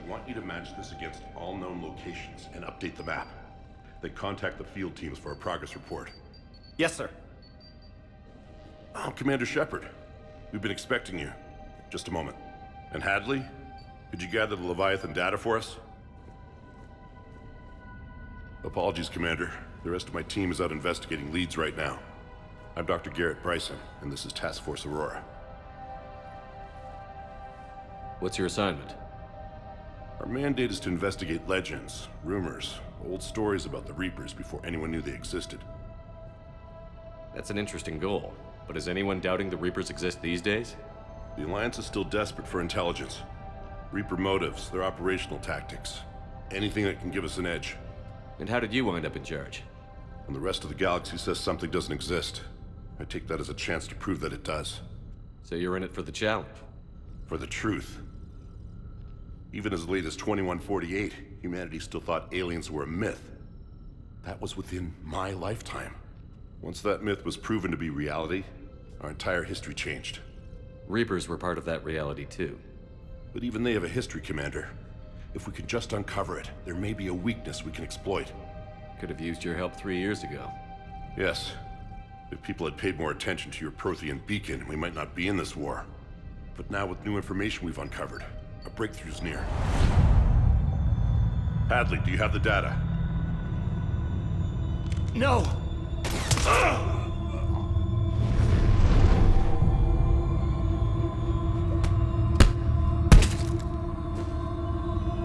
want you to match this against all known locations and update the map. Then contact the field teams for a progress report. Yes, sir. I'm Commander Shepard. We've been expecting you. Just a moment. And Hadley, could you gather the Leviathan data for us? Apologies, Commander. The rest of my team is out investigating leads right now. I'm Dr. Garrett Bryson, and this is Task Force Aurora. What's your assignment? Our mandate is to investigate legends, rumors, old stories about the Reapers before anyone knew they existed. That's an interesting goal, but is anyone doubting the Reapers exist these days? The Alliance is still desperate for intelligence. Reaper motives, their operational tactics. Anything that can give us an edge. And how did you wind up in charge? When the rest of the galaxy says something doesn't exist, I take that as a chance to prove that it does. So you're in it for the challenge? For the truth. Even as late as 2148, humanity still thought aliens were a myth. That was within my lifetime. Once that myth was proven to be reality, our entire history changed. Reapers were part of that reality too. But even they have a history, Commander. If we can just uncover it, there may be a weakness we can exploit. Could have used your help 3 years ago. Yes. If people had paid more attention to your Prothean beacon, we might not be in this war. But now with new information we've uncovered, a breakthrough's near. Hadley, do you have the data? No!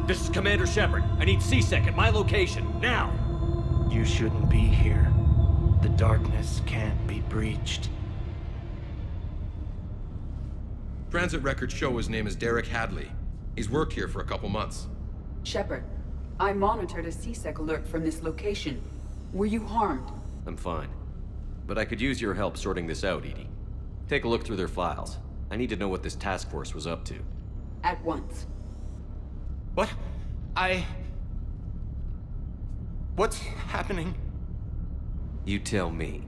This is Commander Shepard. I need C-Sec at my location, now! You shouldn't be here. The darkness can't be breached. Transit records show his name is Derek Hadley. He's worked here for a couple months. Shepard, I monitored a C-Sec alert from this location. Were you harmed? I'm fine. But I could use your help sorting this out, Edie. Take a look through their files. I need to know what this task force was up to. At once. What? What's happening? You tell me.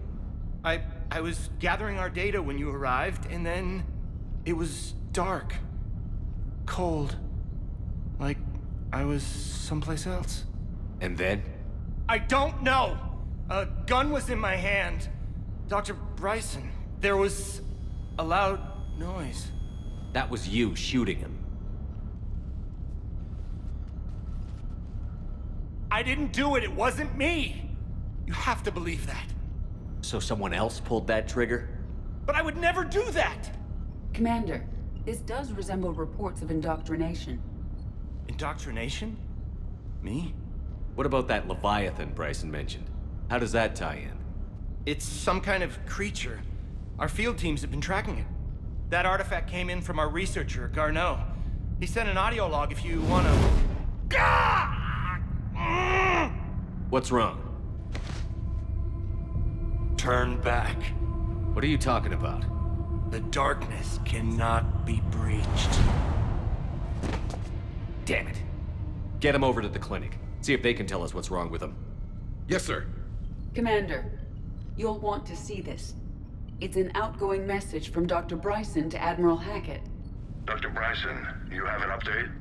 I was gathering our data when you arrived, and then it was dark. Cold. Like I was someplace else. And then? I don't know! A gun was in my hand. Dr. Bryson, there was a loud noise. That was you shooting him. I didn't do it, it wasn't me! You have to believe that. So someone else pulled that trigger? But I would never do that! Commander, this does resemble reports of indoctrination. Indoctrination? Me? What about that Leviathan Bryson mentioned? How does that tie in? It's some kind of creature. Our field teams have been tracking it. That artifact came in from our researcher, Garneau. He sent an audio log if you wanna... What's wrong? Turn back. What are you talking about? The darkness cannot be breached. Damn it. Get him over to the clinic. See if they can tell us what's wrong with him. Yes, sir. Commander, you'll want to see this. It's an outgoing message from Dr. Bryson to Admiral Hackett. Dr. Bryson, you have an update?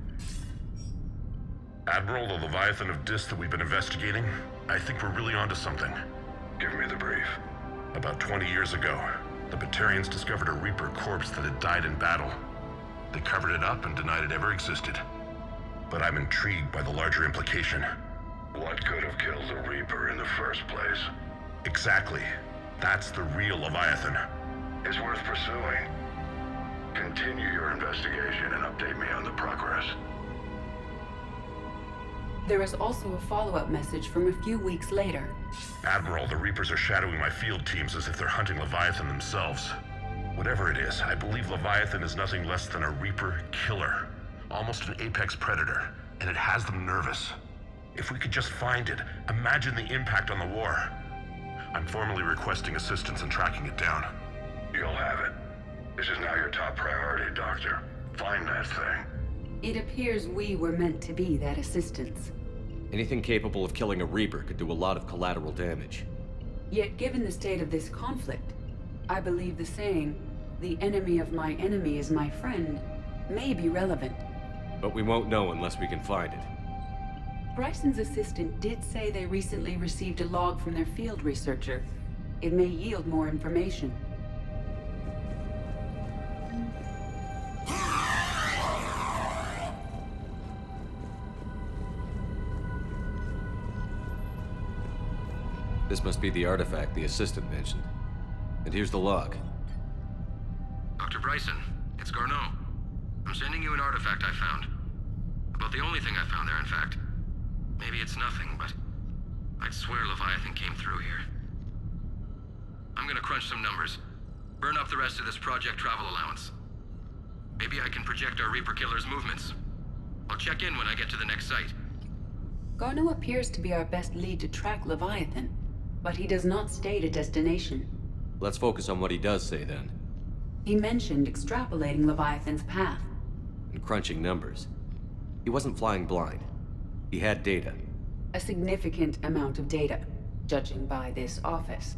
Admiral, the Leviathan of Dis that we've been investigating, I think we're really onto something. Give me the brief. About 20 years ago, the Batarians discovered a Reaper corpse that had died in battle. They covered it up and denied it ever existed. But I'm intrigued by the larger implication. What could have killed the Reaper in the first place? Exactly. That's the real Leviathan. It's worth pursuing. Continue your investigation and update me on the progress. There is also a follow-up message from a few weeks later. Admiral, the Reapers are shadowing my field teams as if they're hunting Leviathan themselves. Whatever it is, I believe Leviathan is nothing less than a Reaper killer. Almost an apex predator, and it has them nervous. If we could just find it, imagine the impact on the war. I'm formally requesting assistance in tracking it down. You'll have it. This is now your top priority, Doctor. Find that thing. It appears we were meant to be that assistance. Anything capable of killing a Reaper could do a lot of collateral damage. Yet given the state of this conflict, I believe the saying, "The enemy of my enemy is my friend," may be relevant. But we won't know unless we can find it. Bryson's assistant did say they recently received a log from their field researcher. It may yield more information. This must be the artifact the assistant mentioned. And here's the log. Dr. Bryson, it's Garneau. I'm sending you an artifact I found. About the only thing I found there, in fact. Maybe it's nothing, but I'd swear Leviathan came through here. I'm gonna crunch some numbers. Burn up the rest of this Project Travel allowance. Maybe I can project our Reaper Killer's movements. I'll check in when I get to the next site. Garneau appears to be our best lead to track Leviathan, but he does not state a destination. Let's focus on what he does say then. He mentioned extrapolating Leviathan's path. And crunching numbers. He wasn't flying blind. He had data. A significant amount of data, judging by this office.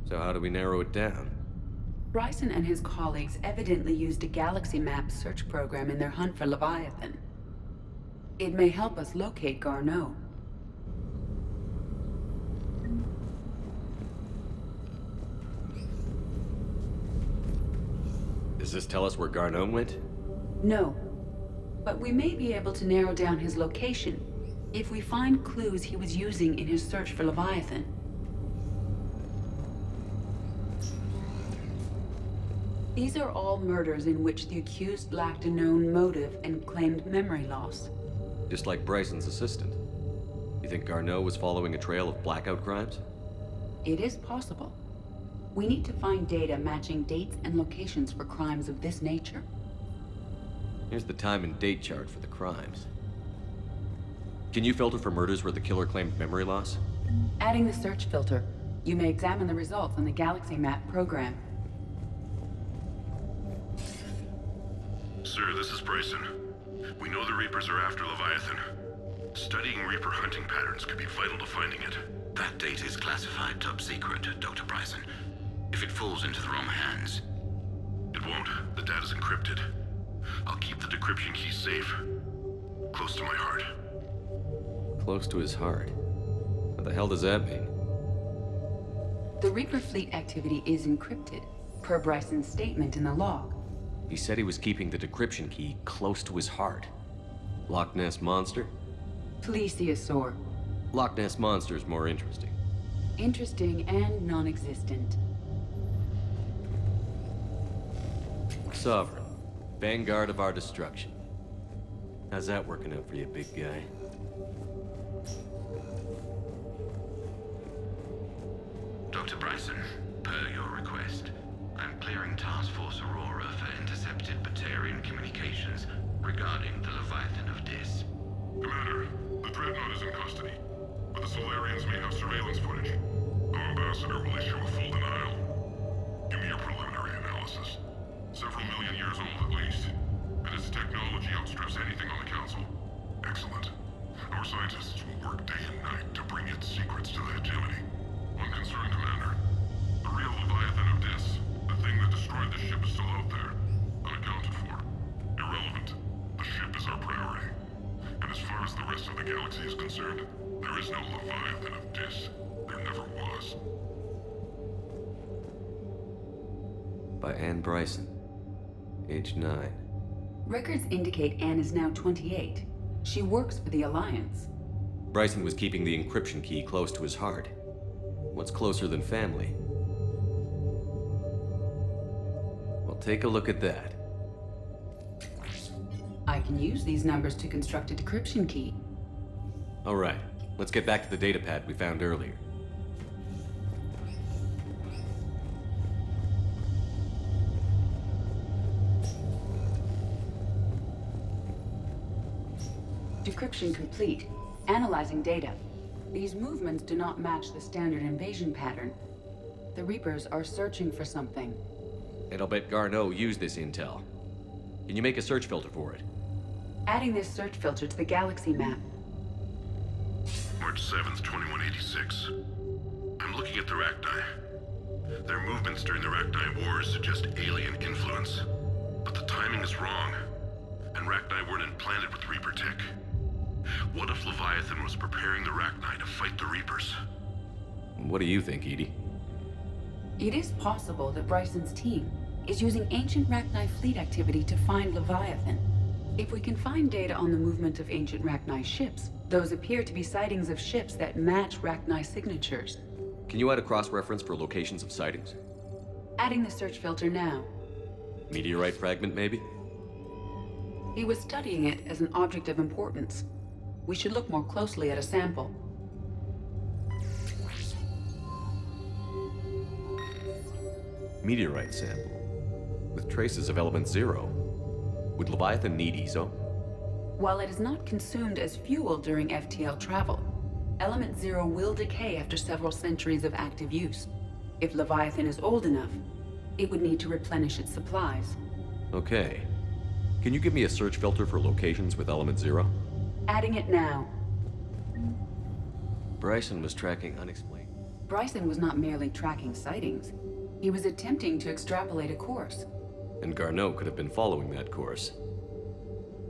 So how do we narrow it down? Bryson and his colleagues evidently used a galaxy map search program in their hunt for Leviathan. It may help us locate Garneau. Does this tell us where Garneau went? No, but we may be able to narrow down his location if we find clues he was using in his search for Leviathan. These are all murders in which the accused lacked a known motive and claimed memory loss. Just like Bryson's assistant. You think Garneau was following a trail of blackout crimes? It is possible. We need to find data matching dates and locations for crimes of this nature. Here's the time and date chart for the crimes. Can you filter for murders where the killer claimed memory loss? Adding the search filter, you may examine the results on the Galaxy Map program. Sir, this is Bryson. We know the Reapers are after Leviathan. Studying Reaper hunting patterns could be vital to finding it. That data is classified top secret, Dr. Bryson. If it falls into the wrong hands... It won't. The data's encrypted. I'll keep the decryption key safe. Close to my heart. Close to his heart. What the hell does that mean? The Reaper fleet activity is encrypted, per Bryson's statement in the log. He said he was keeping the decryption key close to his heart. Loch Ness Monster? Plesiosaur. Loch Ness Monster is more interesting. Interesting and non-existent. Sovereign. Vanguard of our destruction. How's that working out for you, big guy? Dr. Bryson, per your request, I'm clearing Task Force Aurora for intercepted Batarian communications regarding the Leviathan of Dis. Commander, the Dreadnought is in custody, but the Solarians may have surveillance footage. Our ambassador will issue a full denial. Give me your preliminary analysis. Several million years old at least, and its technology outstrips anything on the Council. Excellent. Our scientists will work day and night to bring its secrets to the hegemony. One concern, Commander. The real Leviathan of Dis, the thing that destroyed the ship, is still out there, unaccounted for. Irrelevant. The ship is our priority. And as far as the rest of the galaxy is concerned, there is no Leviathan of Dis. There never was. By Anne Bryson. Age 9. Records indicate Anne is now 28. She works for the Alliance. Bryson was keeping the encryption key close to his heart. What's closer than family? Well, take a look at that. I can use these numbers to construct a decryption key. All right, let's get back to the data pad we found earlier. Decryption complete. Analyzing data. These movements do not match the standard invasion pattern. The Reapers are searching for something. And I'll bet Garneau used this intel. Can you make a search filter for it? Adding this search filter to the galaxy map. March 7th, 2186. I'm looking at the Rachni. Their movements during the Rachni Wars suggest alien influence. But the timing is wrong. and Rachni weren't implanted with Reaper tech. What if Leviathan was preparing the Rachni to fight the Reapers? What do you think, Edie? It is possible that Bryson's team is using ancient Rachni fleet activity to find Leviathan. If we can find data on the movement of ancient Rachni ships, those appear to be sightings of ships that match Rachni signatures. Can you add a cross-reference for locations of sightings? Adding the search filter now. Meteorite fragment, maybe? He was studying it as an object of importance. We should look more closely at a sample. Meteorite sample. With traces of element 0. Would Leviathan need ESO? While it is not consumed as fuel during FTL travel, element 0 will decay after several centuries of active use. If Leviathan is old enough, it would need to replenish its supplies. Okay. Can you give me a search filter for locations with element 0? Adding it now. Bryson was tracking unexplained. Bryson was not merely tracking sightings. He was attempting to extrapolate a course. And Garneau could have been following that course.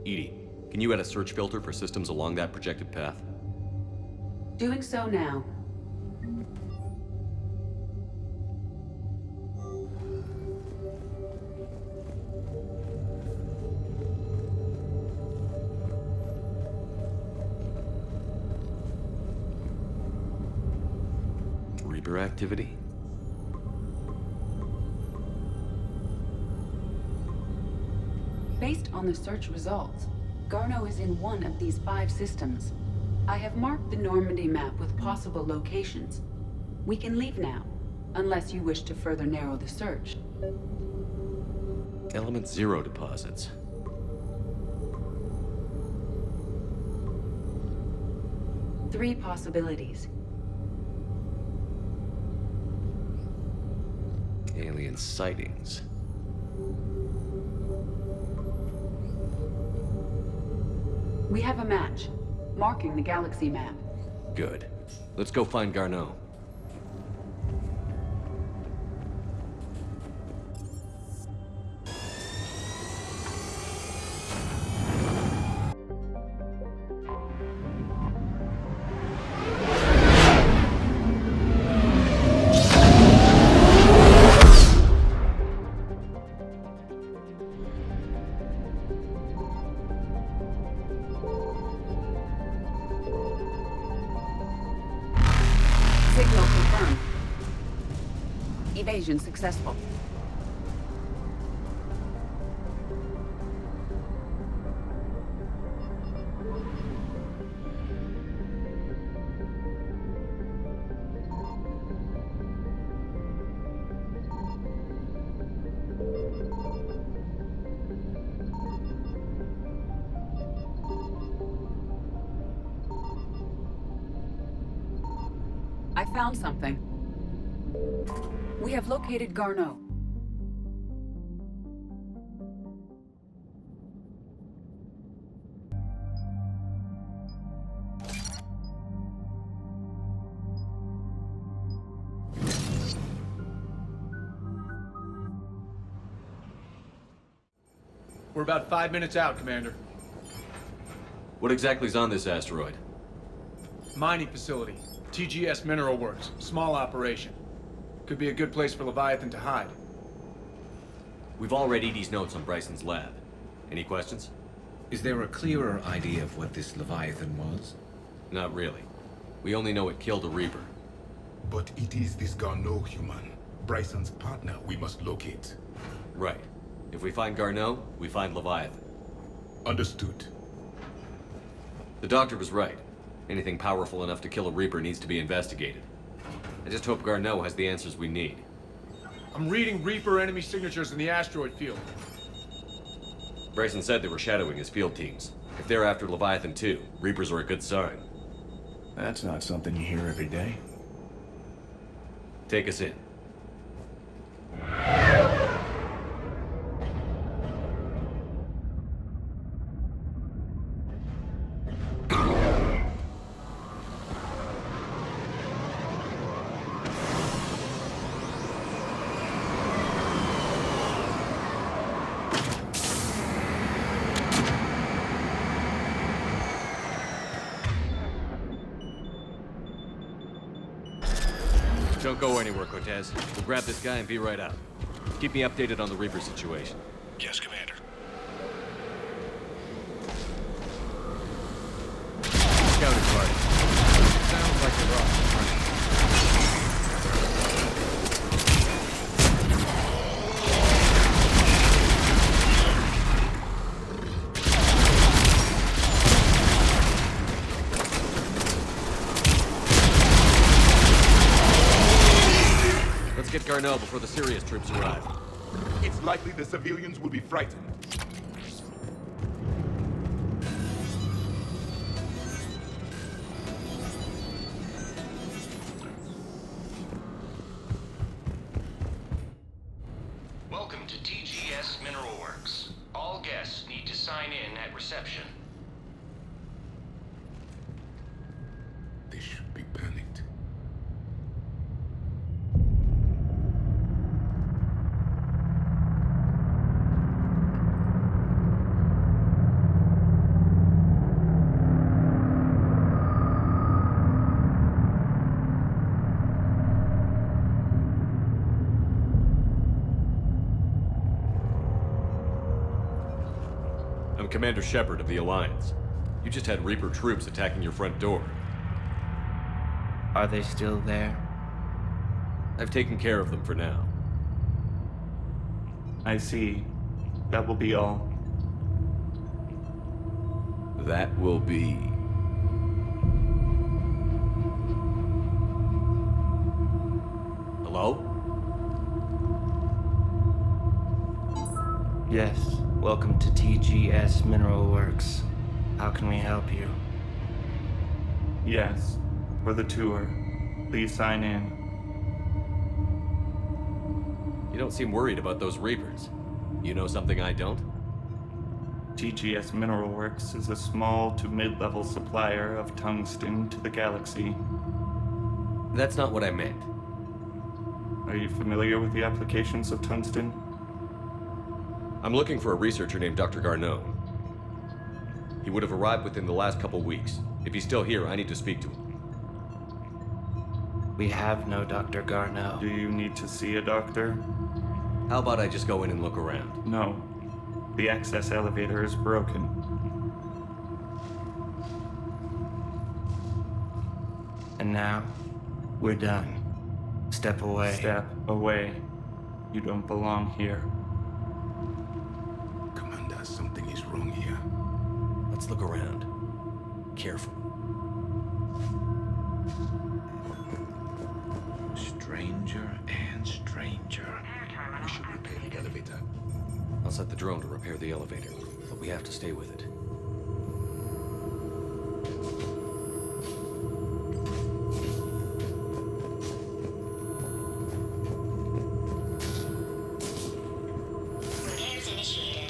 Edie, can you add a search filter for systems along that projected path? Doing so now. Reaper activity? Based on the search results, Garneau is in one of these 5 systems. I have marked the Normandy map with possible locations. We can leave now, unless you wish to further narrow the search. Element 0 deposits. Three possibilities. Alien sightings. We have a match, marking the galaxy map. Good. Let's go find Garneau. Signal confirmed. Evasion successful. I found something. We have located Garneau. We're about 5 minutes out, Commander. What exactly is on this asteroid? Mining facility. TGS Mineral Works. Small operation. Could be a good place for Leviathan to hide. We've all read Edie's notes on Bryson's lab. Any questions? Is there a clearer idea of what this Leviathan was? Not really. We only know it killed a Reaper. But it is this Garneau human, Bryson's partner, we must locate. Right. If we find Garneau, we find Leviathan. Understood. The doctor was right. Anything powerful enough to kill a Reaper needs to be investigated. I just hope Garneau has the answers we need. I'm reading Reaper enemy signatures in the asteroid field. Bryson said they were shadowing his field teams. If they're after Leviathan too, Reapers are a good sign. That's not something you hear every day. Take us in. Don't go anywhere, Cortez. We'll grab this guy and be right out. Keep me updated on the Reaper situation. Yes, Commander. Scouting party. Sounds like they're off. Let's get Garneau before the serious troops arrive. It's likely the civilians will be frightened. Welcome to TGS Mineral Works. All guests need to sign in at reception. They should be panicked. I'm Commander Shepard of the Alliance. You just had Reaper troops attacking your front door. Are they still there? I've taken care of them for now. I see. That will be all. That will be... Hello? Yes. Welcome to TGS Mineral Works. How can we help you? Yes. For the tour. Please sign in. You don't seem worried about those Reapers. You know something I don't? TGS Mineral Works is a small to mid-level supplier of tungsten to the galaxy. That's not what I meant. Are you familiar with the applications of tungsten? I'm looking for a researcher named Dr. Garneau. He would have arrived within the last couple weeks. If he's still here, I need to speak to him. We have no Dr. Garneau. Do you need to see a doctor? How about I just go in and look around? No. The access elevator is broken. And now, we're done. Step away. Step away. You don't belong here. Commander, something is wrong here. Let's look around. Careful. Stranger and stranger. We should repair the elevator. I'll set the drone to repair the elevator, but we have to stay with it. Repairs initiated.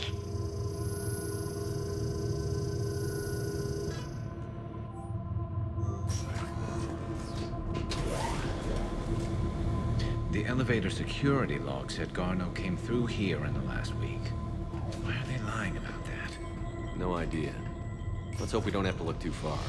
The elevator security log said Garneau came through here in the last week. Why are they lying about that? No idea. Let's hope we don't have to look too far.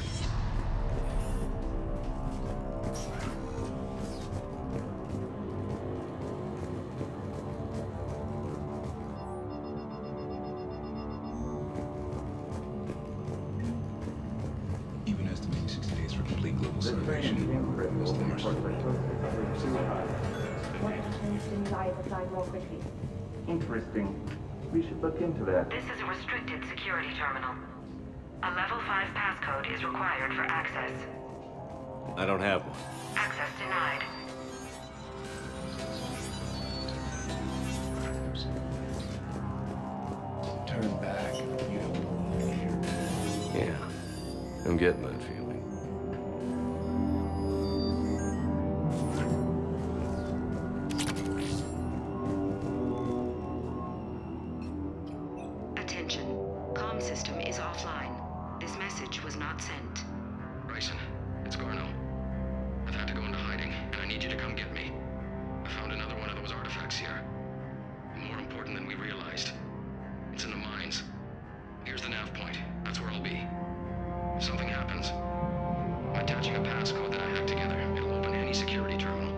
Even estimating 60 days for complete global salvation. Interesting. We should look into that. This is a restricted security terminal. A level 5 passcode is required for access. I don't have one. Access denied. Turn back. You don't belong here. Yeah, I'm getting that feeling. Attention. Comm system is offline. This message was not sent. Bryson, it's Garneau. I've had to go into hiding, and I need you to come get me. I found another one of those artifacts here. More important than we realized. It's in the mines. Here's the nav point. That's where I'll be. If something happens, I'm attaching a passcode that I hacked together. It'll open any security terminal.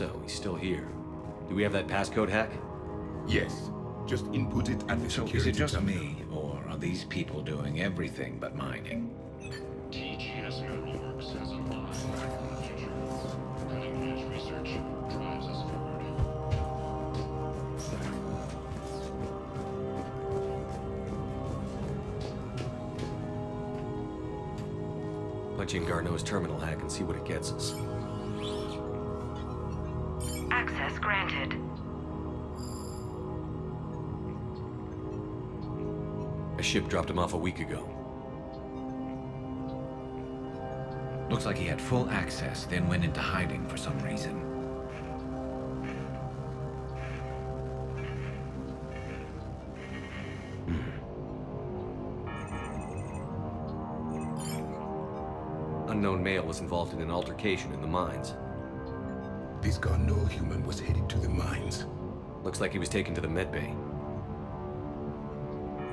So, he's still here. Do we have that passcode hack? Yes. Just input it at the So security is it just terminal. me, or are these people doing everything but mining? TGS Mineral Works has a lot of impact on the future. Cutting-edge research drives us forward. Punch in Garneau's terminal hack and see what it gets us. Access granted. A ship dropped him off a week ago. Looks like he had full access, then went into hiding for some reason. Unknown male was involved in an altercation in the mines. This Garneau human was headed to the mines. Looks like he was taken to the medbay.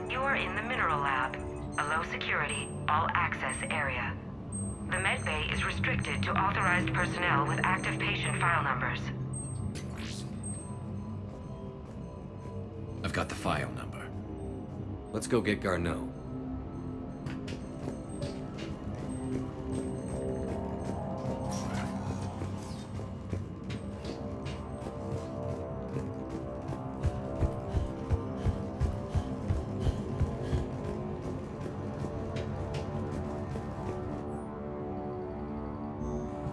You are in the Mineral Lab, a low-security, all-access area. The medbay is restricted to authorized personnel with active patient file numbers. I've got the file number. Let's go get Garneau.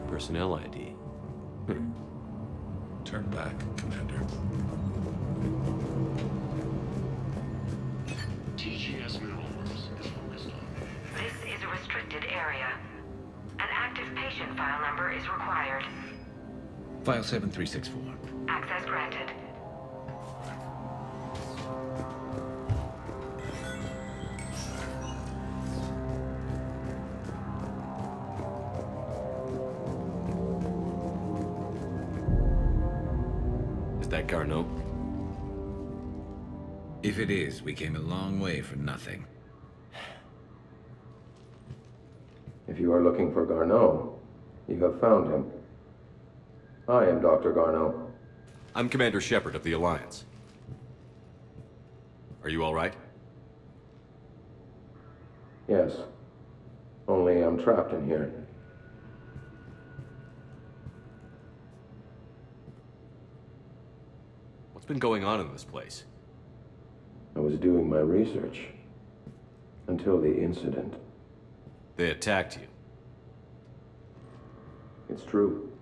Personnel ID. Turn back, Commander. TGS Mineral Works is focused on. This is a restricted area. An active patient file number is required. File 7364. Access granted. Is that Garneau? If it is, we came a long way for nothing. If you are looking for Garneau, you have found him. I am Dr. Garneau. I'm Commander Shepard of the Alliance. Are you all right? Yes. Only I'm trapped in here. What's been going on in this place? I was doing my research. Until the incident. They attacked you. It's true.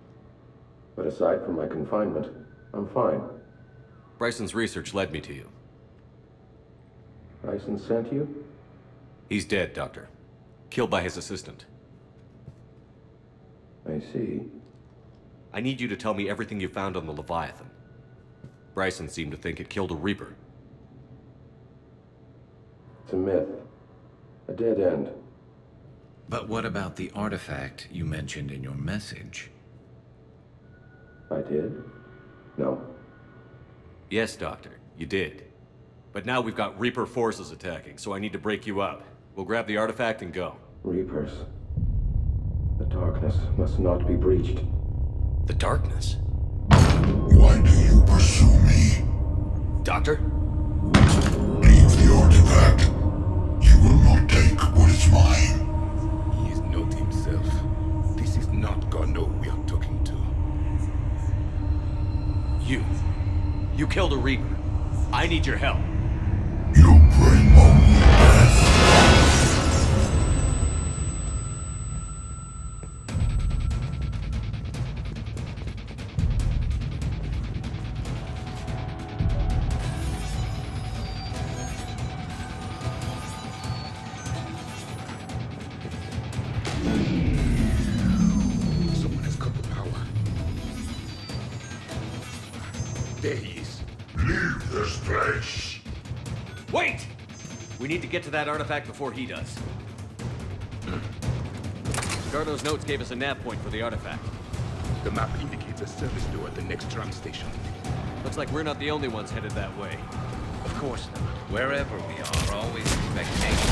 But aside from my confinement, I'm fine. Bryson's research led me to you. Bryson sent you? He's dead, Doctor. Killed by his assistant. I see. I need you to tell me everything you found on the Leviathan. Bryson seemed to think it killed a Reaper. It's a myth. A dead end. But what about the artifact you mentioned in your message? I did? No. Yes, Doctor, you did. But now we've got Reaper forces attacking, so I need to break you up. We'll grab the artifact and go. Reapers. The darkness must not be breached. The darkness? Why do you pursue me? Doctor? Leave the artifact. You will not take what is mine. He is not himself. This is not Garneau we are talking to. You killed a Reaper. I need your help. You bring only death. Someone has cut the power. There he is. Leave this place. Wait! We need to get to that artifact before he does. Garneau's notes gave us a nav point for the artifact. The map indicates a service door at the next tram station. Looks like we're not the only ones headed that way. Of course not. Wherever we are, always expect danger.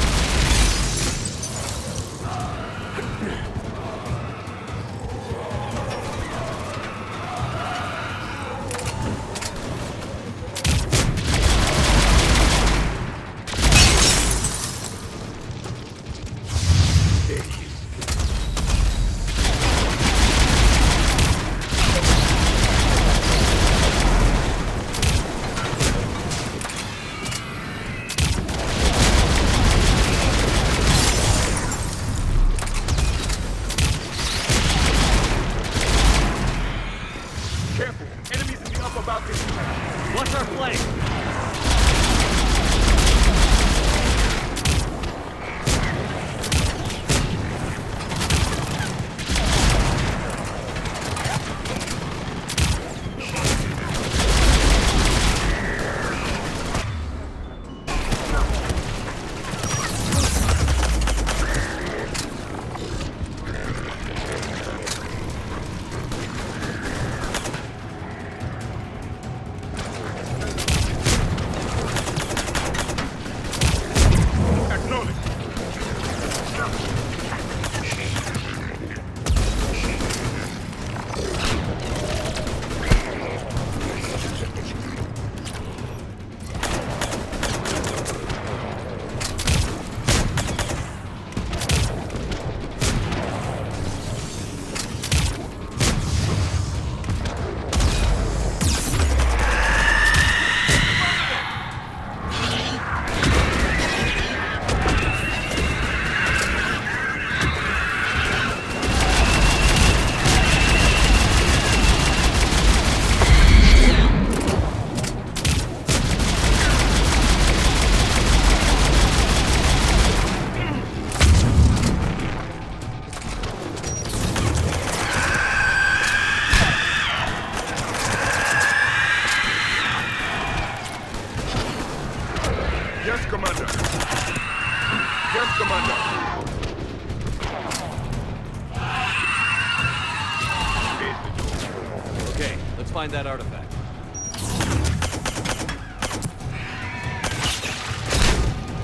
find that artifact.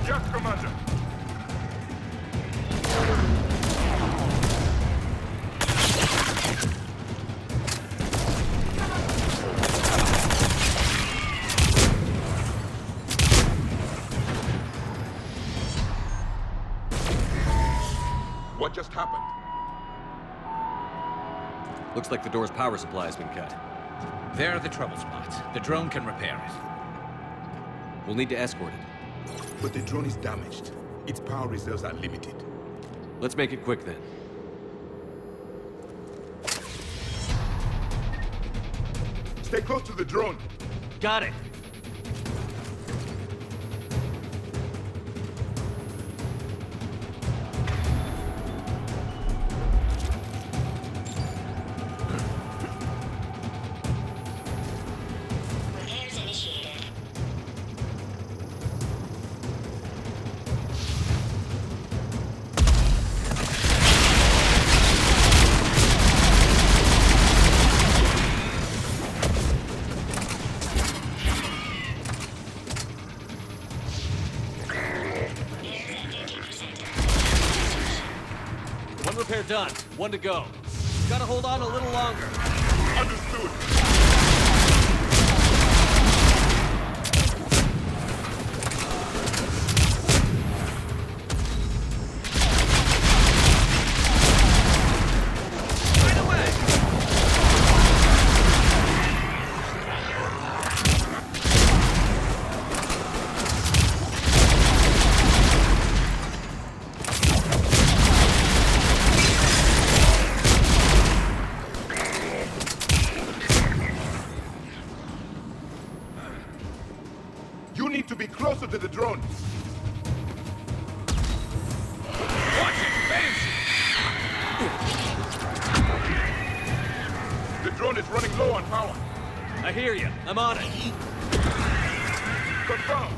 Yes, Commander. What just happened? Looks like the door's power supply has been cut. There are the trouble spots. The drone can repair it. We'll need to escort it. But the drone is damaged. Its power reserves are limited. Let's make it quick then. Stay close to the drone. Got it! Repairs initiated. One repair done. One to go. Gotta hold on a little longer. Understood. You need to be closer to the drone. Watch it, fancy! The drone is running low on power. I hear you. I'm on it. Confirmed.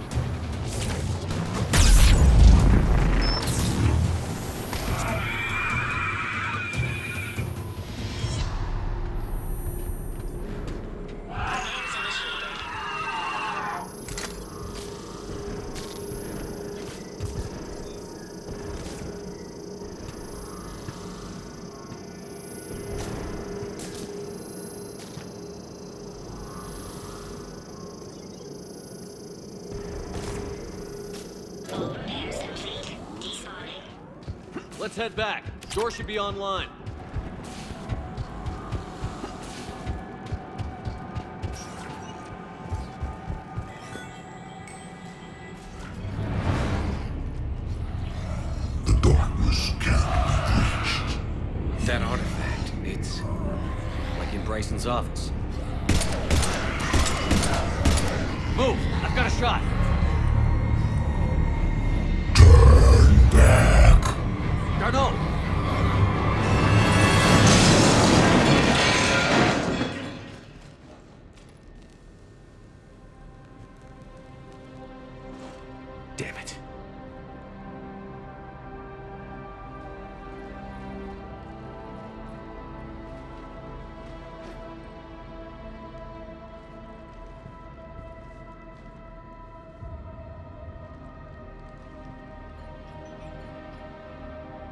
Repairs initiated. All repairs complete. Despawning. Let's head back. Door should be online. The darkness can't be reached. That artifact, it's... Like in Bryson's office. Move! I've got a shot! Turn back. Garneau! Damn it.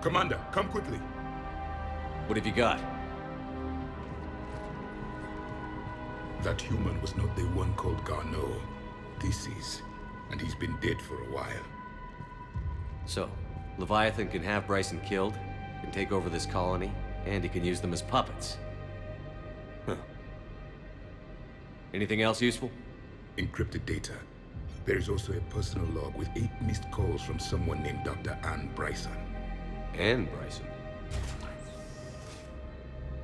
Commander, come quickly. What have you got? That human was not the one called Garneau. This is. And he's been dead for a while. So, Leviathan can have Bryson killed, can take over this colony, and he can use them as puppets. Huh. Anything else useful? Encrypted data. There is also a personal log with 8 missed calls from someone named Dr. Ann Bryson. Ann Bryson?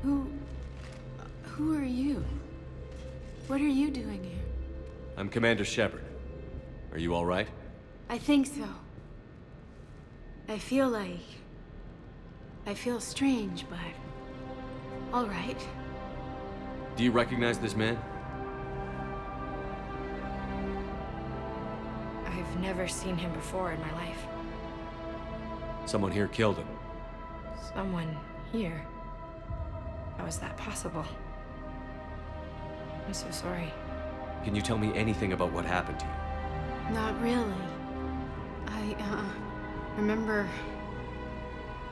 Who are you? What are you doing here? I'm Commander Shepard. Are you all right? I think so. I feel strange, but... all right. Do you recognize this man? I've never seen him before in my life. Someone here killed him. Someone here? How is that possible? I'm so sorry. Can you tell me anything about what happened to you? Not really. I, remember...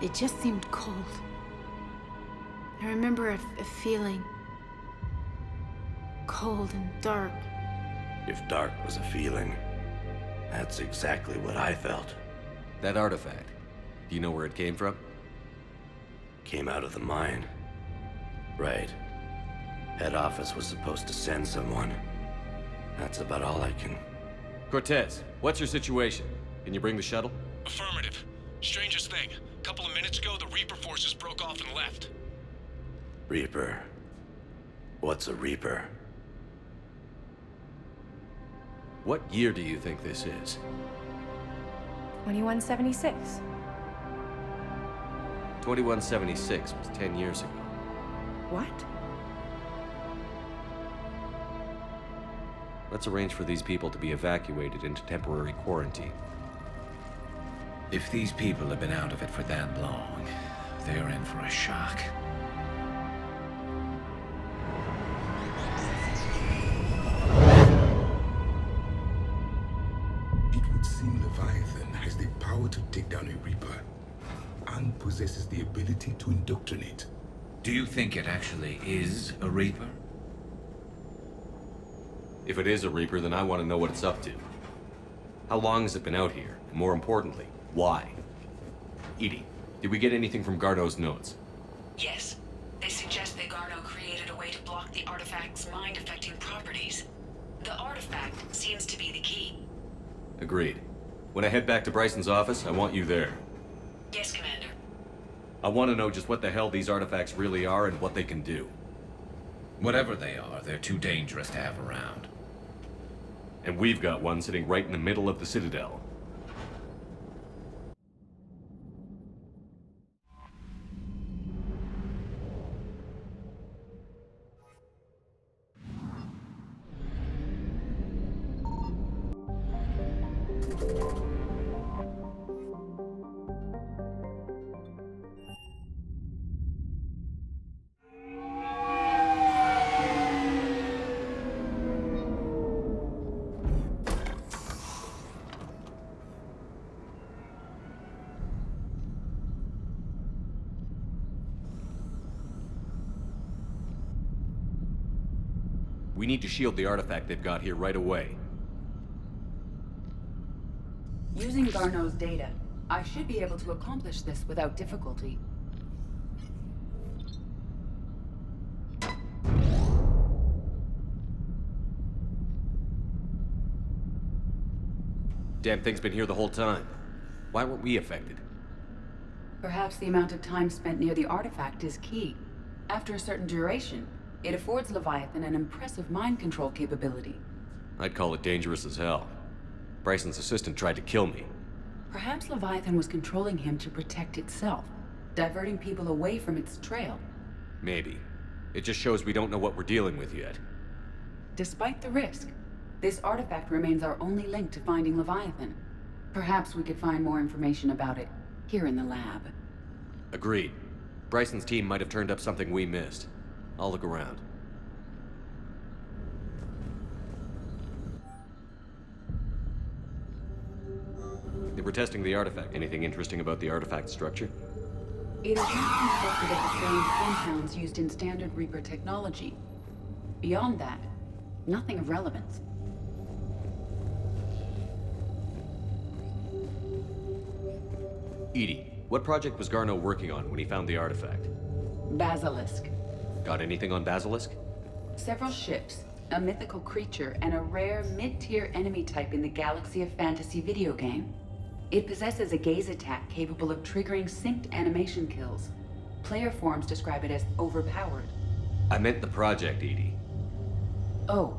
It just seemed cold. I remember a feeling... cold and dark. If dark was a feeling, that's exactly what I felt. That artifact, do you know where it came from? Came out of the mine. Right. Head office was supposed to send someone. That's about all I can... Cortez, what's your situation? Can you bring the shuttle? Affirmative. Strangest thing. A couple of minutes ago, the Reaper forces broke off and left. Reaper. What's a Reaper? What year do you think this is? 2176. 2176 was 10 years ago. What? Let's arrange for these people to be evacuated into temporary quarantine. If these people have been out of it for that long, they're in for a shock. It would seem Leviathan has the power to take down a Reaper, and possesses the ability to indoctrinate. Do you think it actually is a Reaper? If it is a Reaper, then I want to know what it's up to. How long has it been out here? And more importantly, why? Edie, did we get anything from Garneau's notes? Yes. They suggest that Garneau created a way to block the artifact's mind-affecting properties. The artifact seems to be the key. Agreed. When I head back to Bryson's office, I want you there. Yes, Commander. I want to know just what the hell these artifacts really are and what they can do. Whatever they are, they're too dangerous to have around. And we've got one sitting right in the middle of the Citadel. We need to shield the artifact they've got here right away. Using Garneau's data, I should be able to accomplish this without difficulty. Damn thing's been here the whole time. Why weren't we affected? Perhaps the amount of time spent near the artifact is key. After a certain duration, it affords Leviathan an impressive mind control capability. I'd call it dangerous as hell. Bryson's assistant tried to kill me. Perhaps Leviathan was controlling him to protect itself, diverting people away from its trail. Maybe. It just shows we don't know what we're dealing with yet. Despite the risk, this artifact remains our only link to finding Leviathan. Perhaps we could find more information about it here in the lab. Agreed. Bryson's team might have turned up something we missed. I'll look around. They were testing the artifact. Anything interesting about the artifact structure? It is not constructed of the same compounds used in standard Reaper technology. Beyond that, nothing of relevance. Edie, what project was Garneau working on when he found the artifact? Basilisk. Got anything on Basilisk? Several ships, a mythical creature, and a rare mid-tier enemy type in the Galaxy of Fantasy video game. It possesses a gaze attack capable of triggering synced animation kills. Player forums describe it as overpowered. I meant the project, Edie. Oh.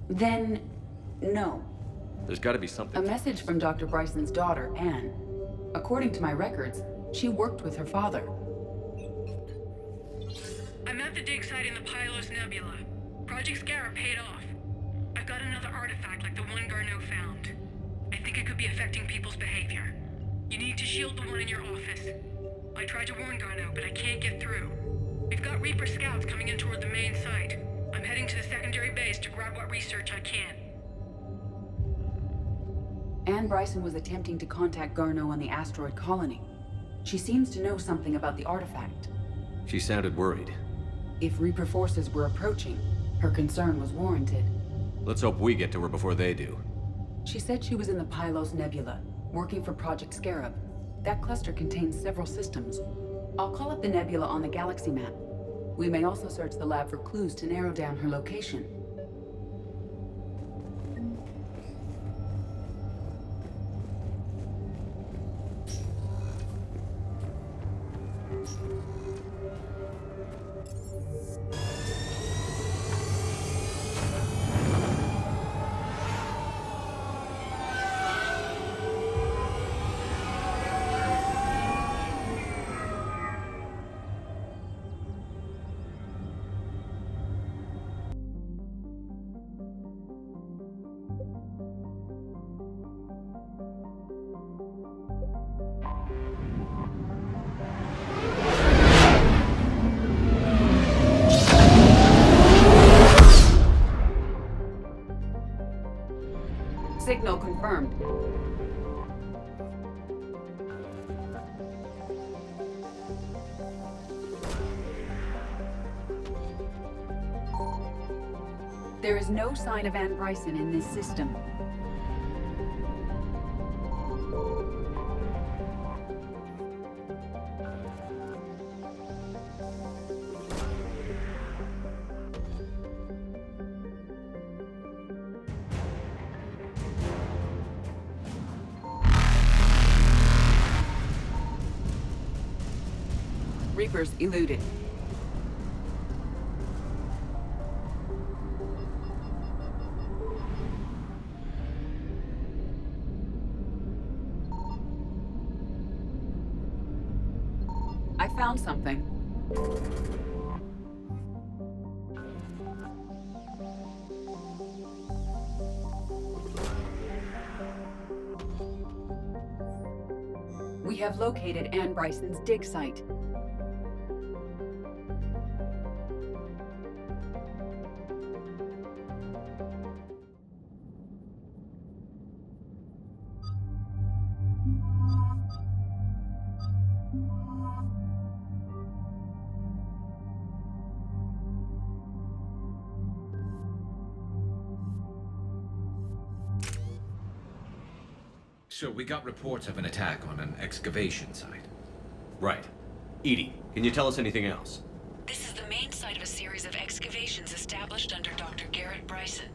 Then, no. There's gotta be something. A message from Dr. Bryson's daughter, Anne. According to my records, she worked with her father. I'm at the dig site in the Pylos Nebula. Project Scarab paid off. I've got another artifact like the one Garneau found. I think it could be affecting people's behavior. You need to shield the one in your office. I tried to warn Garneau, but I can't get through. We've got Reaper scouts coming in toward the main site. I'm heading to the secondary base to grab what research I can. Anne Bryson was attempting to contact Garneau on the asteroid colony. She seems to know something about the artifact. She sounded worried. If Reaper forces were approaching, her concern was warranted. Let's hope we get to her before they do. She said she was in the Pylos Nebula, working for Project Scarab. That cluster contains several systems. I'll call up the nebula on the galaxy map. We may also search the lab for clues to narrow down her location. Signal confirmed. There is no sign of Anne Bryson in this system. Reapers eluded. I found something. We have located Anne Bryson's dig site. So we got reports of an attack on an excavation site. Right. Edie, can you tell us anything else? This is the main site of a series of excavations established under Dr. Garrett Bryson.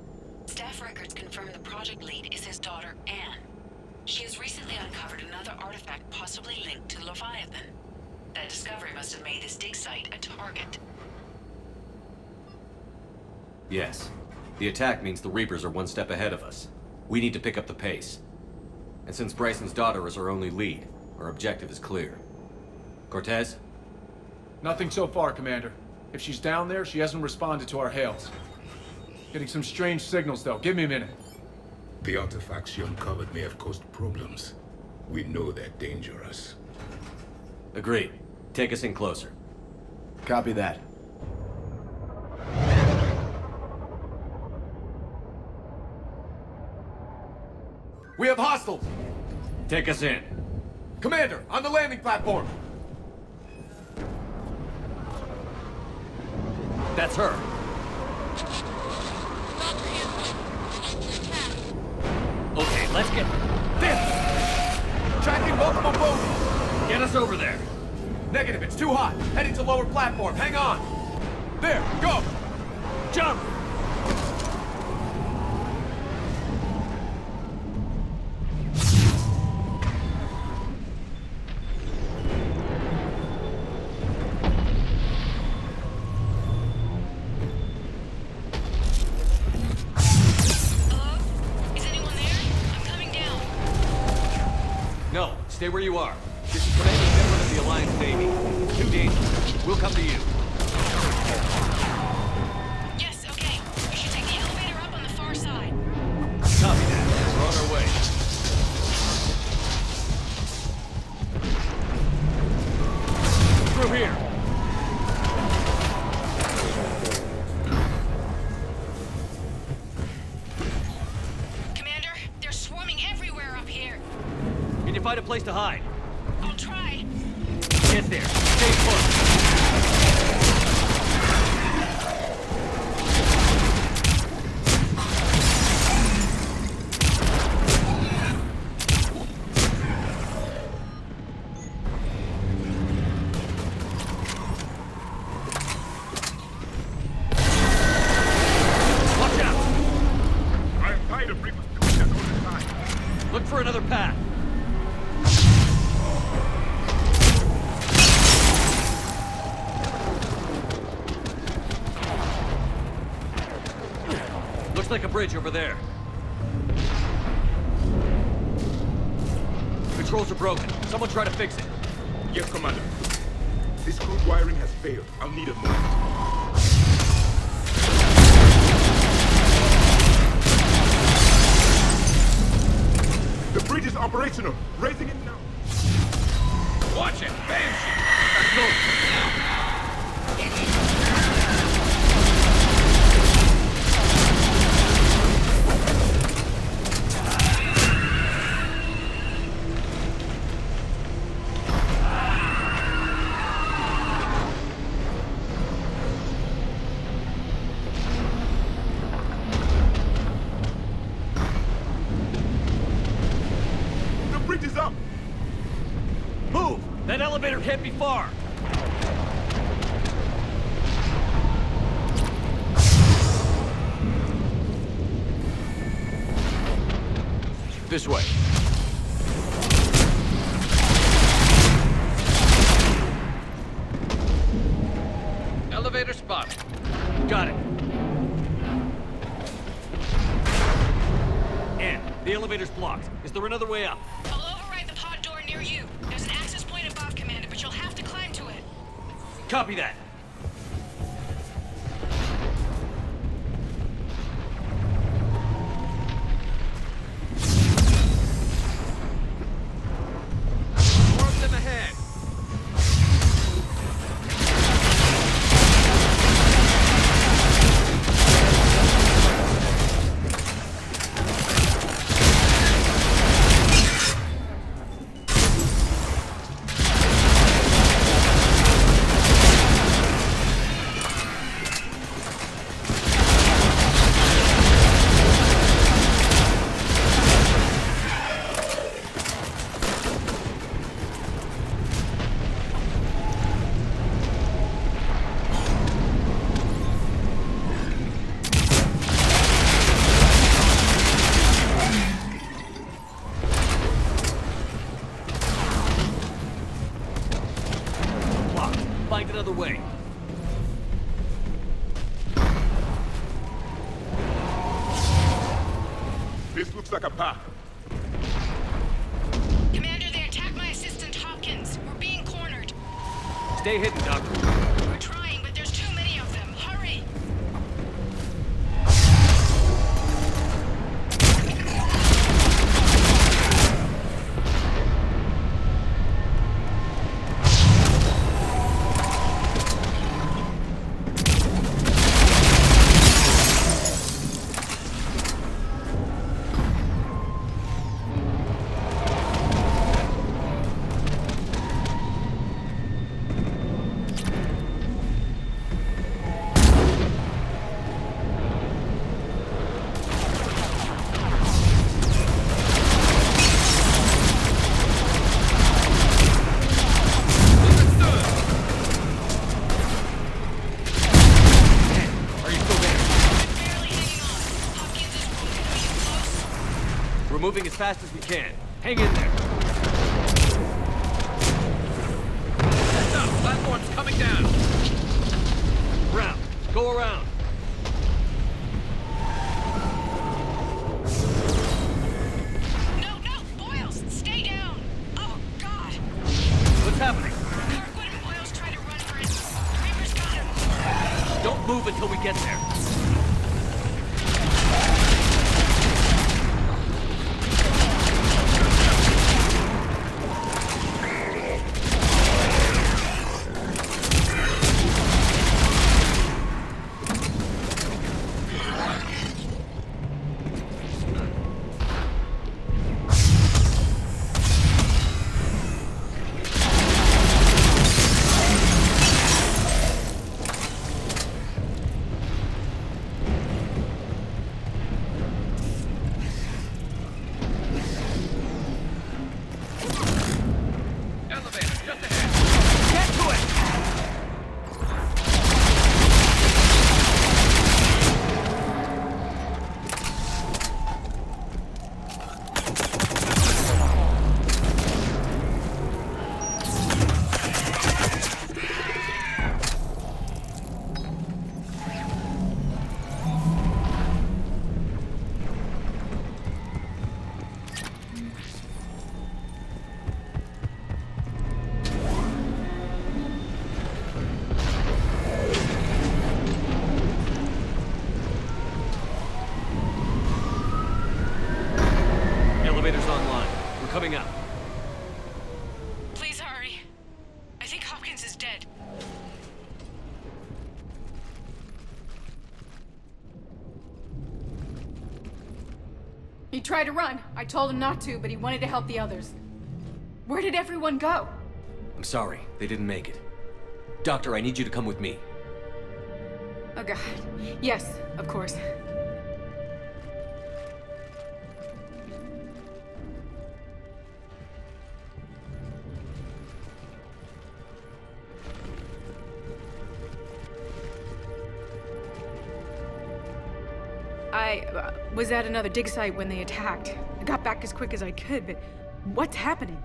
Staff records confirm the project lead is his daughter, Anne. She has recently uncovered another artifact possibly linked to Leviathan. That discovery must have made this dig site a target. Yes. The attack means the Reapers are one step ahead of us. We need to pick up the pace. And since Bryson's daughter is our only lead, our objective is clear. Cortez? Nothing so far, Commander. If she's down there, she hasn't responded to our hails. Getting some strange signals, though. Give me a minute. The artifacts she uncovered may have caused problems. We know they're dangerous. Agreed. Take us in closer. Copy that. We have hostiles! Take us in. Commander, on the landing platform! That's her. Okay, let's get... This! Tracking multiple boats! Get us over there. Negative, it's too hot. Heading to lower platform, hang on! There, go! Jump! Stay where you are. This is Commander General of the Alliance Navy. It's too dangerous. We'll come to you. Yes, okay. You should take the elevator up on the far side. Copy that. We're on our way. Through here. to hide. I'll try. Get there. Stay put. Watch out! I am tired of Reapers doing that all the time. Look for another path. Looks like a bridge over there. Controls are broken. Someone try to fix it. Yes, Commander. This crude wiring has failed. I'll need a moment. The bridge is operational. Raising it now. Watch it! Banshee! The bridge is up. Move! That elevator can't be far. This way. Elevator spotted. Got it. Ann, the elevator's blocked. Is there another way up? I'll override the pod door near you. There's an access point above, Commander, but you'll have to climb to it. Copy that. Mark them ahead. Blocked. Find another way. This looks like a path. Commander, they attacked my assistant, Hopkins. We're being cornered. Stay hidden, Doctor. We're trying, but there's too many of them. Hurry! Are you still there? Barely hanging on. Hopkins is wounded. Are you close? We're moving as fast as we can. Hang in there. Heads up! Platform's coming down! Round. Go around. No, no! Boyles, stay down! Oh, God! What's happening? Kirkwood and Boyles tried to run for it. Reaper's got him. Don't move until we get there. Hawkins is dead. He tried to run. I told him not to, but he wanted to help the others. Where did everyone go? I'm sorry, they didn't make it. Doctor, I need you to come with me. Oh god. Yes, of course. I was at another dig site when they attacked. I got back as quick as I could, but what's happening?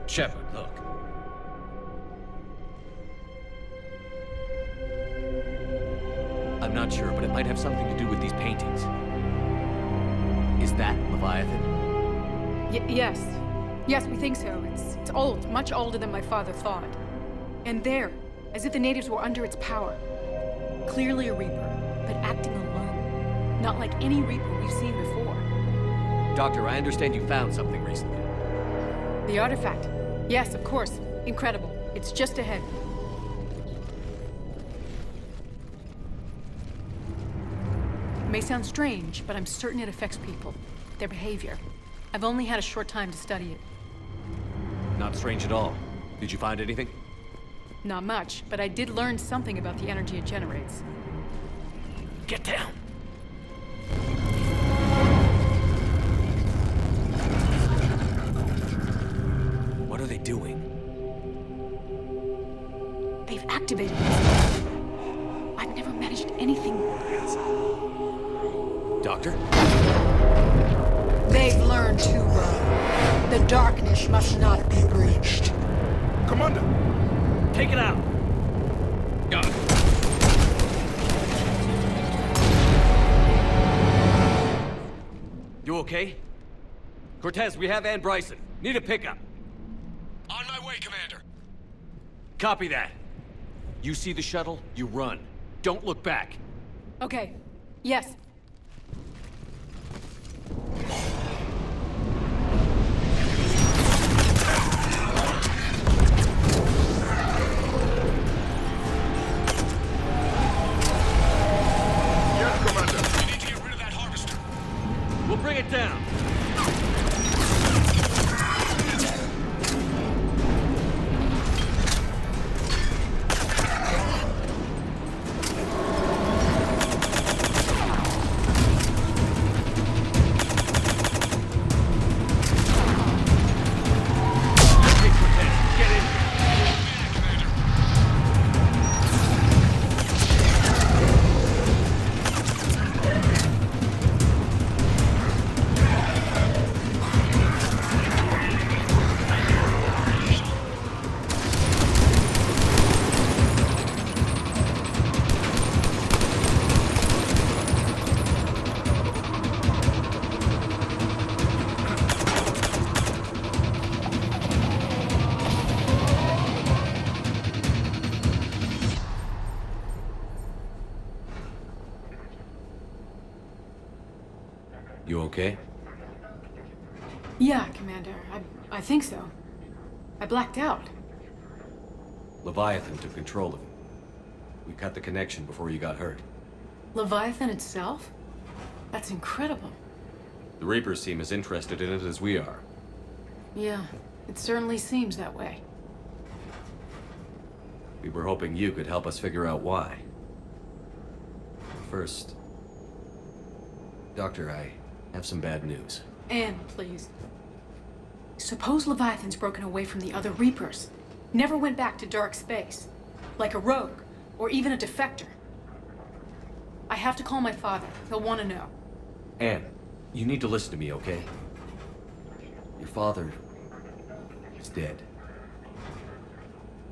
Shepard, look. I'm not sure, but it might have something to do with these paintings. Is that Leviathan? Yes. Yes, we think so. It's old, much older than my father thought. And there, as if the natives were under its power. Clearly a Reaper, but acting alone. Not like any Reaper we've seen before. Doctor, I understand you found something recently. The artifact. Yes, of course. Incredible. It's just ahead. It may sound strange, but I'm certain it affects people. Their behavior. I've only had a short time to study it. Not strange at all. Did you find anything? Not much, but I did learn something about the energy it generates. Get down! What are they doing? They've activated it. I've never managed anything. Doctor? They've learned too well. The darkness must not be breached. Commander! Take it out! Got it. You okay? Cortez, we have Ann Bryson. Need a pickup. On my way, Commander. Copy that. You see the shuttle, you run. Don't look back. Okay. Yes. Yes, Commander. We need to get rid of that harvester. We'll bring it down. You okay? Yeah, Commander. I think so. I blacked out. Leviathan took control of him. We cut the connection before you got hurt. Leviathan itself? That's incredible. The Reapers seem as interested in it as we are. Yeah, it certainly seems that way. We were hoping you could help us figure out why. First, Doctor, I have some bad news. Anne, please. Suppose Leviathan's broken away from the other Reapers. Never went back to dark space. Like a rogue, or even a defector. I have to call my father. He'll want to know. Anne, you need to listen to me, okay? Your father is dead.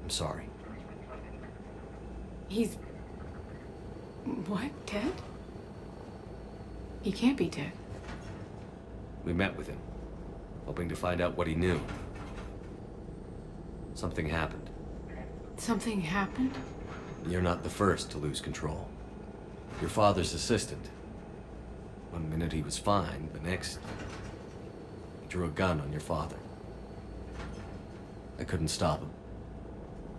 I'm sorry. He's... what? Dead? He can't be dead. We met with him, hoping to find out what he knew. Something happened. Something happened? You're not the first to lose control. Your father's assistant. One minute he was fine, the next... he drew a gun on your father. I couldn't stop him.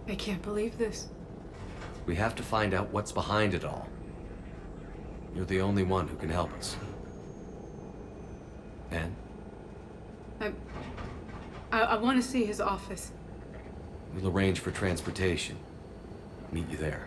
I can't believe this. We have to find out what's behind it all. You're the only one who can help us. Anne? I want to see his office. We'll arrange for transportation. Meet you there.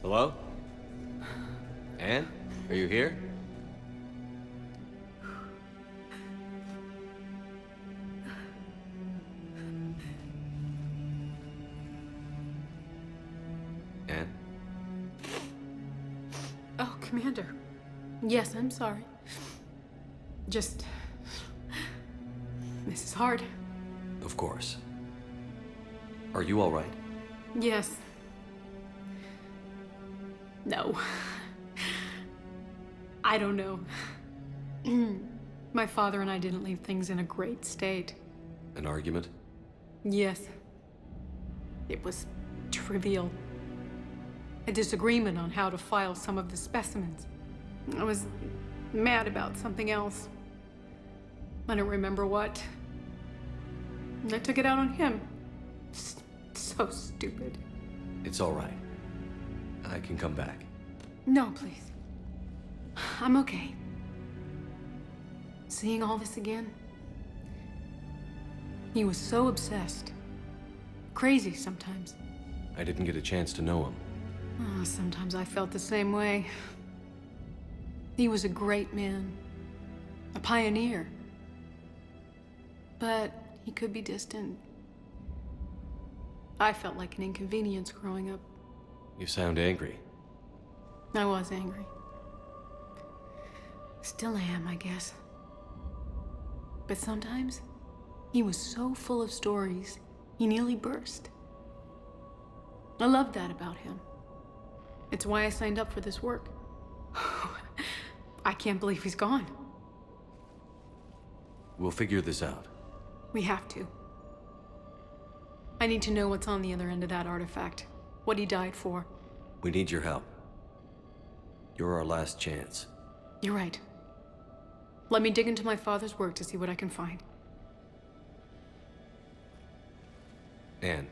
Hello? Anne? Are you here? Anne? Oh, Commander. Yes, I'm sorry. Just... This is hard. Of course. Are you all right? Yes. No. I don't know. My father and I didn't leave things in a great state. An argument? Yes. It was trivial. A disagreement on how to file some of the specimens. I was mad about something else. I don't remember what. And I took it out on him. So stupid. It's all right. I can come back. No, please. I'm okay. Seeing all this again? He was so obsessed. Crazy sometimes. I didn't get a chance to know him. Oh, sometimes I felt the same way. He was a great man. A pioneer. But he could be distant. I felt like an inconvenience growing up. You sound angry. I was angry. Still am, I guess. But sometimes, he was so full of stories, he nearly burst. I loved that about him. It's why I signed up for this work. I can't believe he's gone. We'll figure this out. We have to. I need to know what's on the other end of that artifact. What he died for. We need your help. You're our last chance. You're right. Let me dig into my father's work to see what I can find. Anne,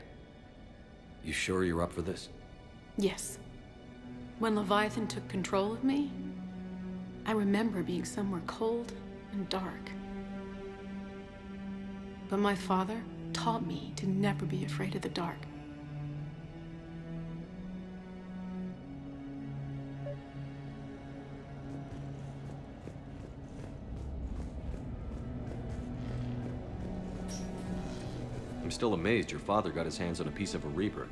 you sure you're up for this? Yes. When Leviathan took control of me, I remember being somewhere cold and dark. But my father taught me to never be afraid of the dark. I'm still amazed your father got his hands on a piece of a Reaper.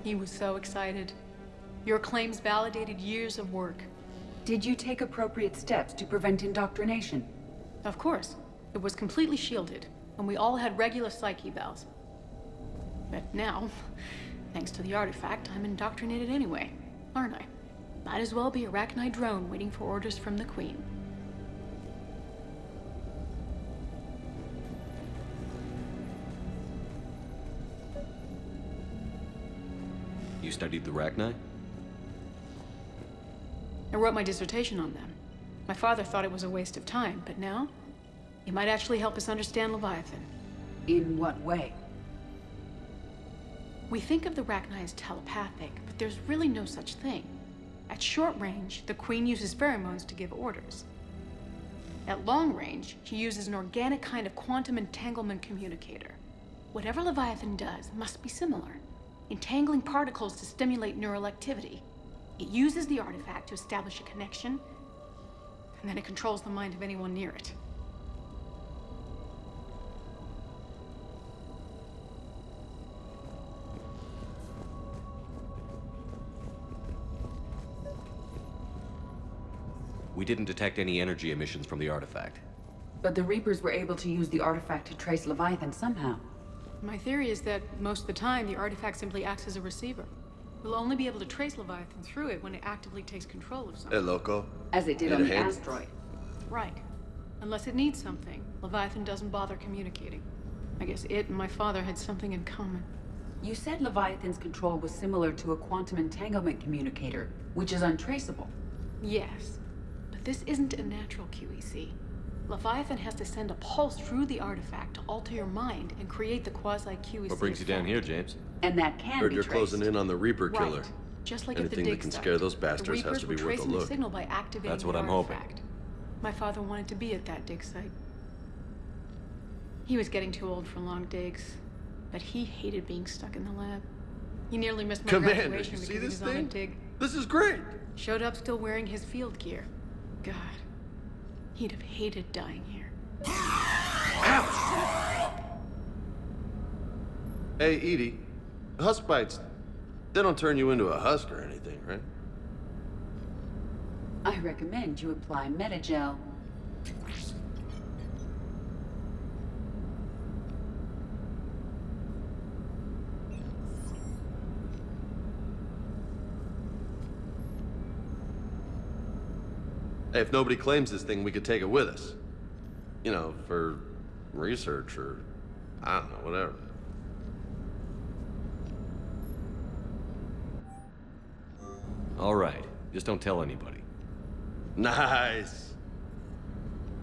He was so excited. Your claims validated years of work. Did you take appropriate steps to prevent indoctrination? Of course. It was completely shielded, and we all had regular psych evals. But now, thanks to the artifact, I'm indoctrinated anyway, aren't I? Might as well be a Arachnite drone waiting for orders from the Queen. You studied the Arachnite? I wrote my dissertation on them. My father thought it was a waste of time, but now, it might actually help us understand Leviathan. In what way? We think of the Arachnite as telepathic, but there's really no such thing. At short range, the Queen uses pheromones to give orders. At long range, she uses an organic kind of quantum entanglement communicator. Whatever Leviathan does must be similar, entangling particles to stimulate neural activity. It uses the artifact to establish a connection, and then it controls the mind of anyone near it. We didn't detect any energy emissions from the artifact. But the Reapers were able to use the artifact to trace Leviathan somehow. My theory is that most of the time, the artifact simply acts as a receiver. We'll only be able to trace Leviathan through it when it actively takes control of something. Hey, Loco. As it did Need on a the hand? asteroid. Right. Unless it needs something, Leviathan doesn't bother communicating. I guess it and my father had something in common. You said Leviathan's control was similar to a quantum entanglement communicator, which is untraceable. Yes. But this isn't a natural QEC. Leviathan has to send a pulse through the artifact to alter your mind and create the quasi-QEC. What brings you down here, James? And that can Heard be you're traced. closing in on the Reaper killer. Right. Just like at the Anything dig that can site. scare those The bastards has Reapers to were be worth a tracing the look. signal by activating That's what the I'm hoping. artifact. My father wanted to be at that dig site. He was getting too old for long digs, but he hated being stuck in the lab. He nearly missed my Commander, graduation you because see he this was on a thing? dig. This is great. Showed up still wearing his field gear. God, he'd have hated dying here. Hey, Edie. Husk bites, they don't turn you into a husk or anything, right? I recommend you apply Metagel. Hey, if nobody claims this thing, we could take it with us. You know, for research or, I don't know, whatever. All right. Just don't tell anybody. Nice.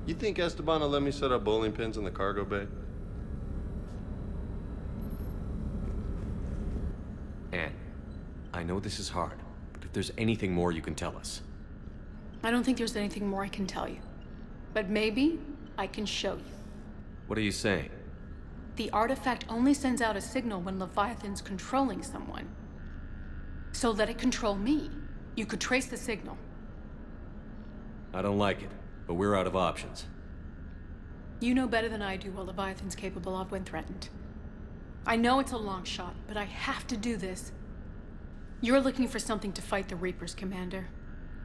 You think Esteban will let me set up bowling pins in the cargo bay? Anne, I know this is hard, but if there's anything more you can tell us. I don't think there's anything more I can tell you. But maybe I can show you. What are you saying? The artifact only sends out a signal when Leviathan's controlling someone. So let it control me. You could trace the signal. I don't like it, but we're out of options. You know better than I do what Leviathan's capable of when threatened. I know it's a long shot, but I have to do this. You're looking for something to fight the Reapers, Commander.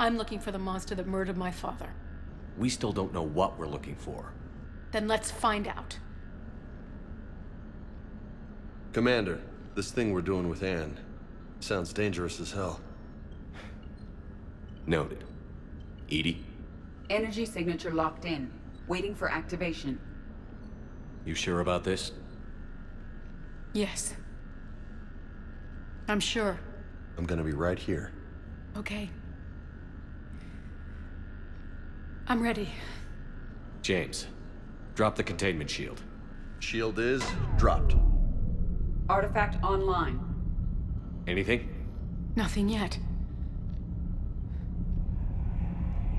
I'm looking for the monster that murdered my father. We still don't know what we're looking for. Then let's find out. Commander, this thing we're doing with Anne sounds dangerous as hell. Noted. Edie? Energy signature locked in. Waiting for activation. You sure about this? Yes. I'm sure. I'm gonna be right here. Okay. I'm ready. James, drop the containment shield. Shield is dropped. Artifact online. Anything? Nothing yet.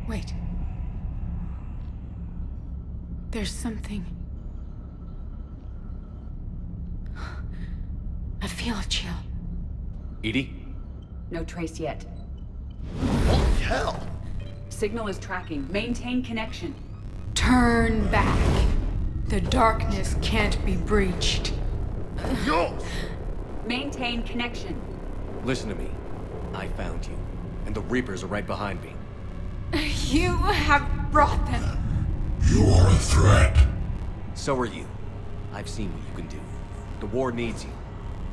Wait. There's something. I feel a chill. Edie? No trace yet. Holy hell! Signal is tracking. Maintain connection. Turn back. The darkness can't be breached. Yo! Maintain connection. Listen to me. I found you, and the Reapers are right behind me. You have brought them. You are a threat. So are you. I've seen what you can do. The war needs you.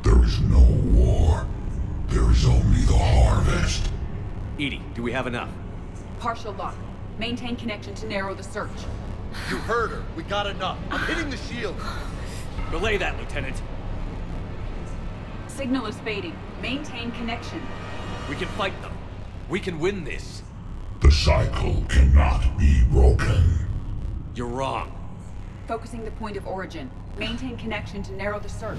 There is no war. There is only the harvest. Edie, do we have enough? Partial lock. Maintain connection to narrow the search. You heard her. We got enough. I'm hitting the shield. Belay that, Lieutenant. Signal is fading. Maintain connection. We can fight them. We can win this. The cycle cannot be broken. You're wrong. Focusing the point of origin. Maintain connection to narrow the search.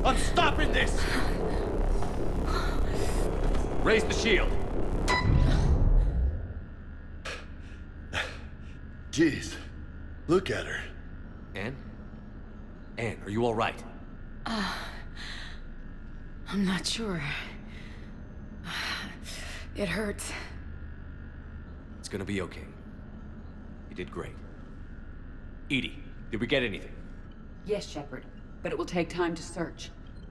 I'm stopping this! Raise the shield. Jeez. Look at her. Anne? Anne, are you all right? I'm not sure. It hurts. It's gonna be okay. You did great. Edie, did we get anything? Yes, Shepard. But it will take time to search.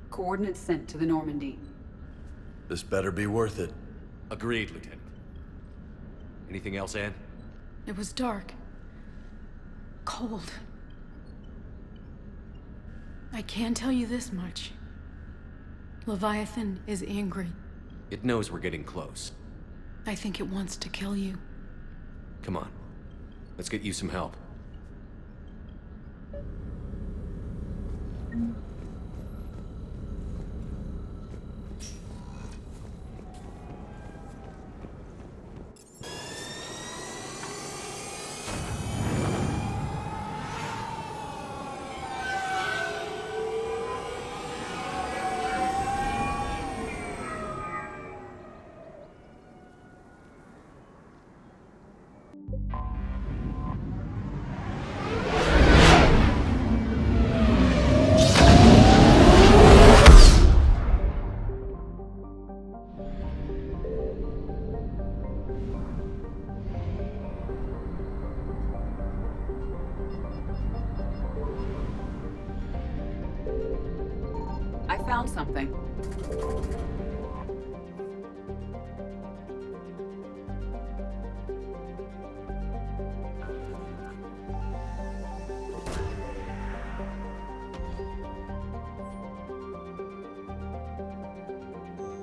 Coordinates sent to the Normandy. This better be worth it. Agreed, Lieutenant. Anything else, Anne? It was dark. cold. I can tell you this much. Leviathan is angry. It knows we're getting close. I think it wants to kill you. Come on. Let's get you some help. I found something.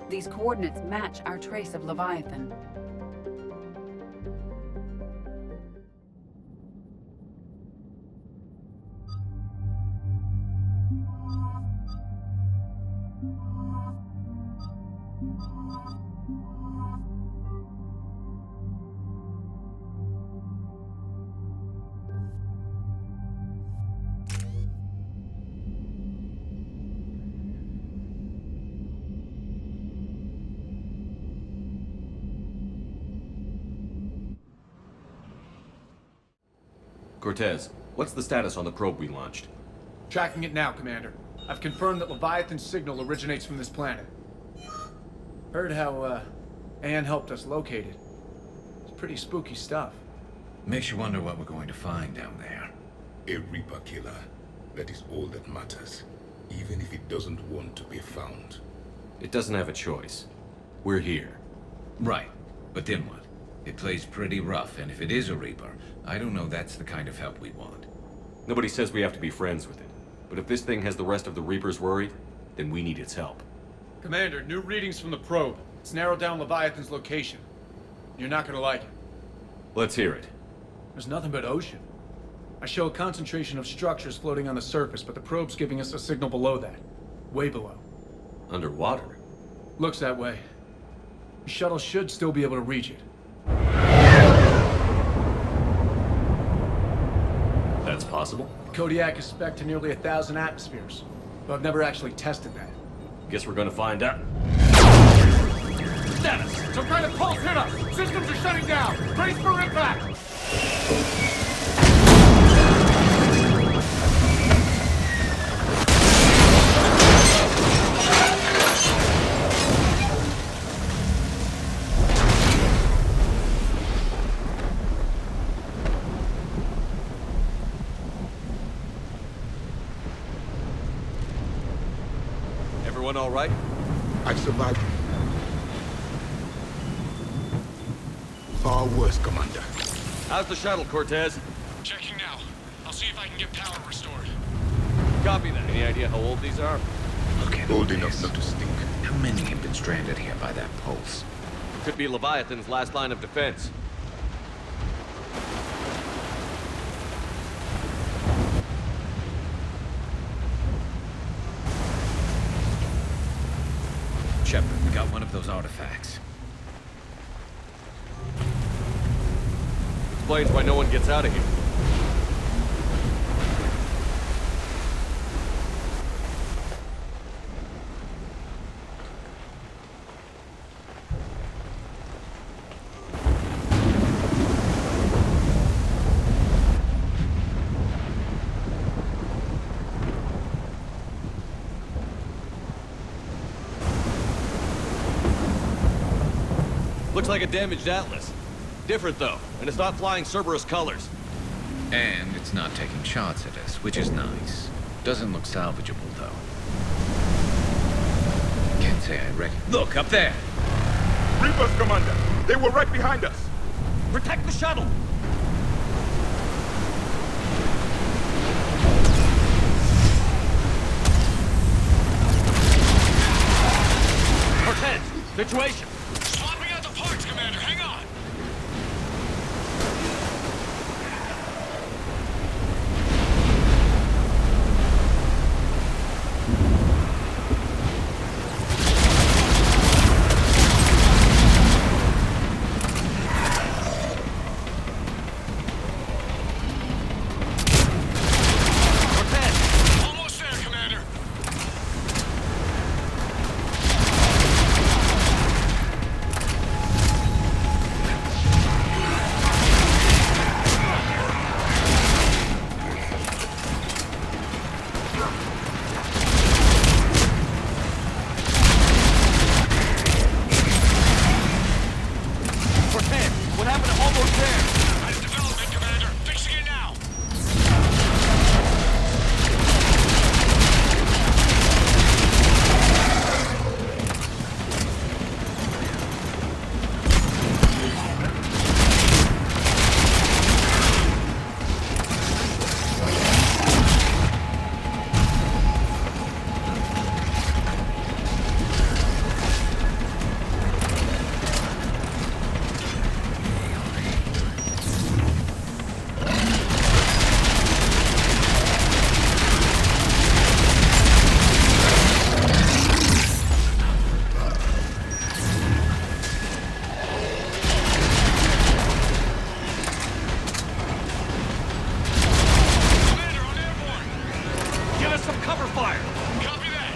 These coordinates match our trace of Leviathan. Cortez, what's the status on the probe we launched? Tracking it now, Commander. I've confirmed that Leviathan's signal originates from this planet. Heard how, Anne helped us locate it. It's pretty spooky stuff. Makes you wonder what we're going to find down there. A Reaper killer. That is all that matters. Even if it doesn't want to be found. It doesn't have a choice. We're here. Right. But then what? It plays pretty rough, and if it is a Reaper, I don't know that's the kind of help we want. Nobody says we have to be friends with it. But if this thing has the rest of the Reapers worried, then we need its help. Commander, new readings from the probe. It's narrowed down Leviathan's location. You're not gonna like it. Let's hear it. There's nothing but ocean. I show a concentration of structures floating on the surface, but the probe's giving us a signal below that. Way below. Underwater? Looks that way. The shuttle should still be able to reach it. That's possible? Kodiak is spec'd to nearly 1,000 atmospheres, but I've never actually tested that. Guess we're gonna find out. Status! Some kind of pulse hit us! Systems are shutting down! Brace for impact! Everyone all right? I survived. Far worse, Commander. How's the shuttle, Cortez? Checking now. I'll see if I can get power restored. Copy that. Any idea how old these are? Look at Old this. enough not to stink. How many have been stranded here by that pulse? Could be Leviathan's last line of defense. Shepard, we got one of those artifacts. Explains why no one gets out of here. Looks like a damaged Atlas. Different, though, and it's not flying Cerberus colors. And it's not taking shots at us, which is nice. Doesn't look salvageable, though. Can't say I reckon. Look, up there! Reapers, Commander! They were right behind us! Protect the shuttle! Situation? Swapping out the parts, Commander. Hang on. Almost there, Commander. Cortez, what happened to almost there? Nice development, Commander. Fixing it now. Give us some cover fire! Copy that.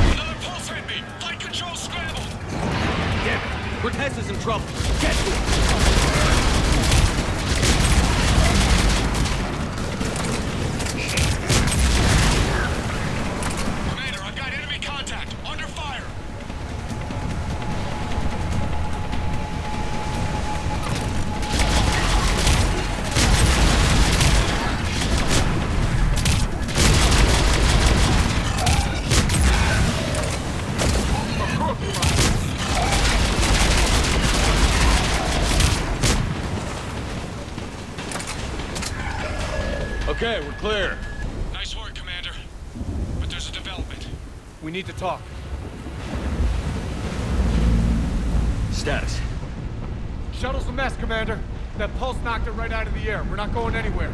Another pulse hit me. Flight control scrambled. Damn it! Cortez is in trouble. Get to him! Commander, I've got enemy contact. Under fire. Okay, we're clear. Nice work, Commander. But there's a development. We need to talk. Status. Shuttle's a mess, Commander. That pulse knocked it right out of the air. We're not going anywhere.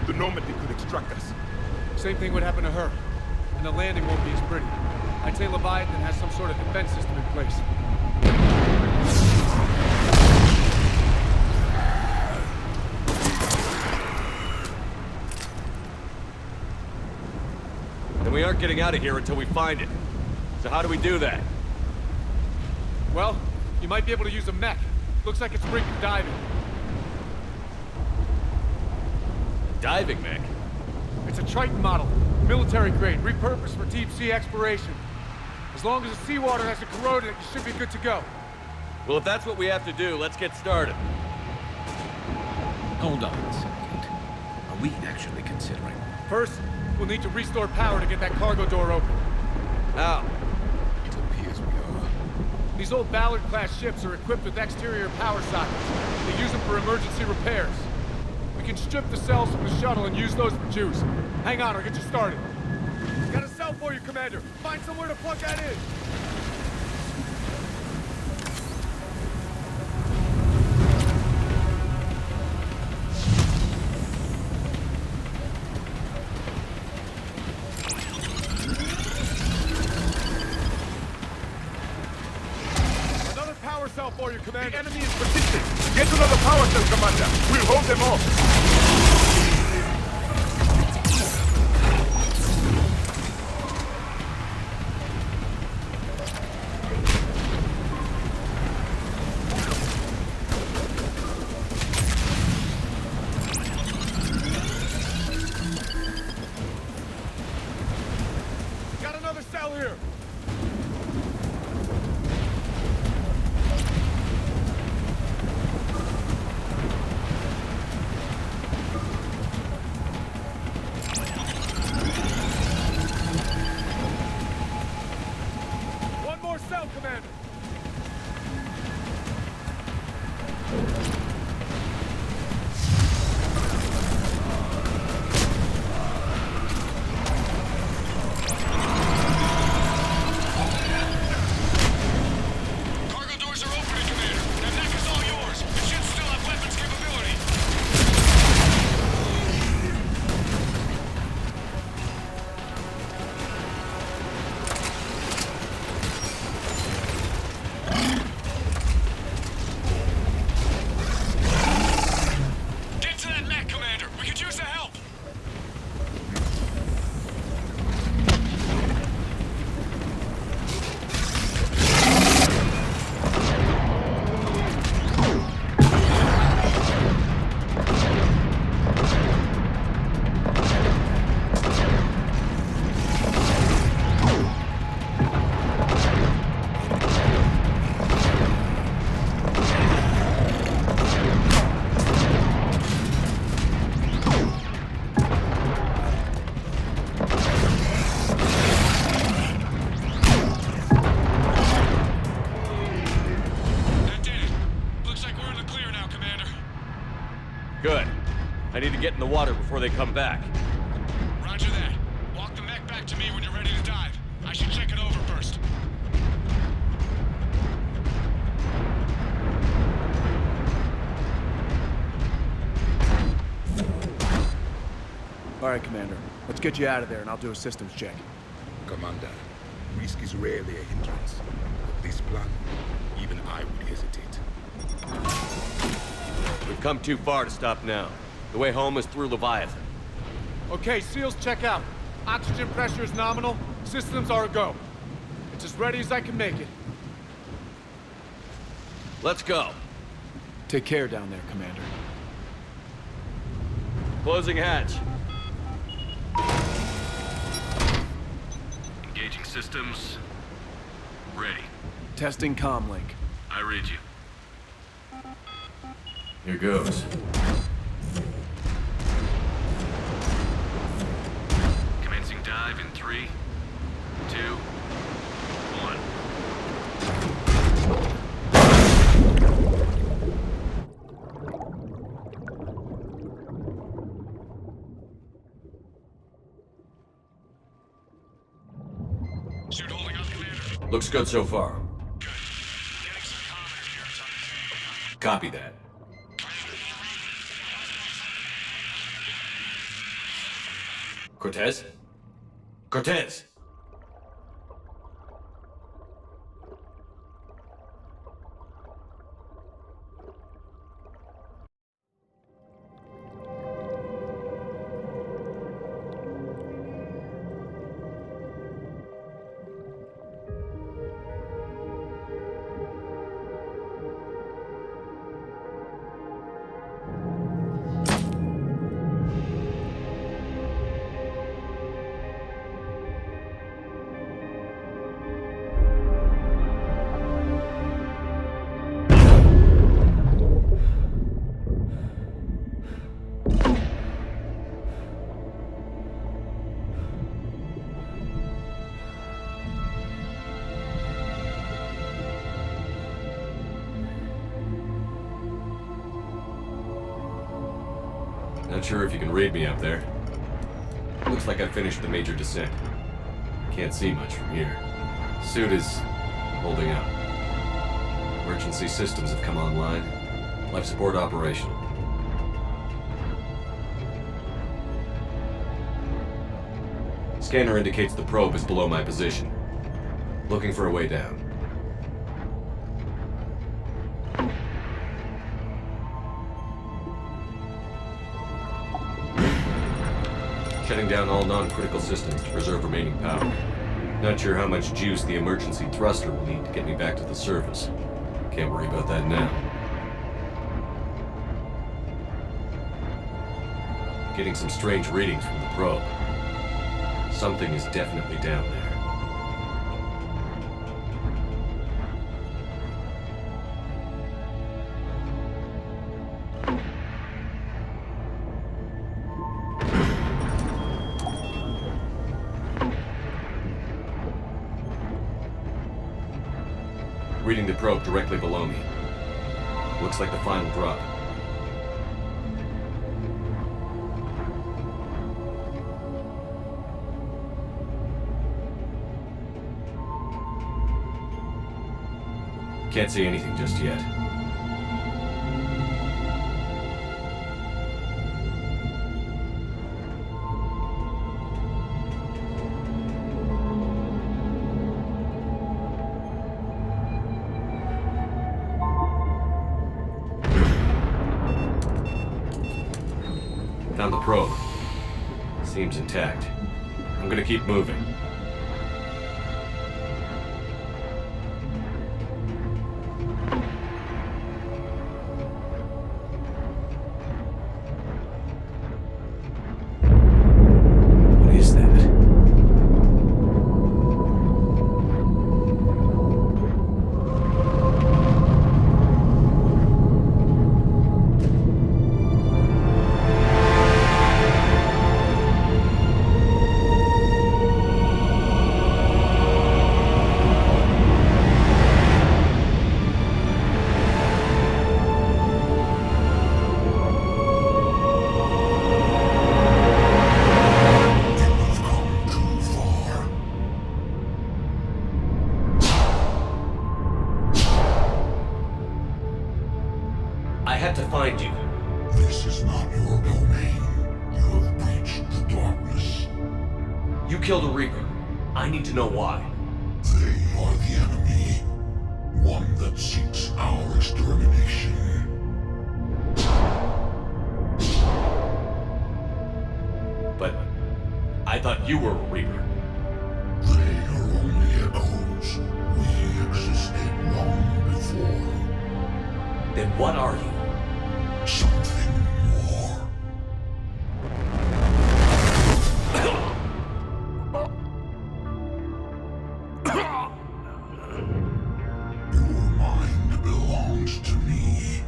The Normandy could extract us. Same thing would happen to her. And the landing won't be as pretty. I'd say Leviathan has some sort of defense system in place. And we aren't getting out of here until we find it. So how do we do that? Well, you might be able to use a mech. Looks like it's rigged for diving. Diving mech? It's a Triton model. Military grade, repurposed for deep sea exploration. As long as the seawater hasn't corroded it, you should be good to go. Well, if that's what we have to do, let's get started. Hold on a second. Are we actually considering? First, we'll need to restore power to get that cargo door open. How? It appears we are. These old Ballard-class ships are equipped with exterior power sockets. They use them for emergency repairs. We can strip the cells from the shuttle and use those for juice. Hang on, I'll get you started. Got a cell for you, Commander. Find somewhere to plug that in. Another power cell for you, Commander. The enemy is persistent. Get another power cell, Commander. We'll hold them off. in the water before they come back. Roger that. Walk the mech back to me when you're ready to dive. I should check it over first. All right, Commander. Let's get you out of there, and I'll do a systems check. Commander, risk is rarely a hindrance. But this plan, even I would hesitate. We've come too far to stop now. The way home is through Leviathan. Okay, SEALs check out. Oxygen pressure is nominal. Systems are a go. It's as ready as I can make it. Let's go. Take care down there, Commander. Closing hatch. Engaging systems. Ready. Testing comlink. I read you. Here goes. Commencing dive in 3, 2, 1. Suit holding up, Commander. Looks good so far. Copy that. Cortez? Cortez! Not sure if you can read me up there. Looks like I finished the major descent. Can't see much from here. Suit is holding up. Emergency systems have come online. Life support operational. Scanner indicates the probe is below my position. Looking for a way down. Shutting down all non-critical systems to preserve remaining power. Not sure how much juice the emergency thruster will need to get me back to the surface. Can't worry about that now. Getting some strange readings from the probe. Something is definitely down there. Reading the probe directly below me. Looks like the final drop. Can't see anything just yet. Found the probe. Seems intact. I'm gonna keep moving. What is that? You killed a Reaper. I need to know why. They are the enemy. One that seeks our extermination. But I thought you were a Reaper. They are only echoes. We existed long before. Then what are you? Something more. Your mind belongs to me.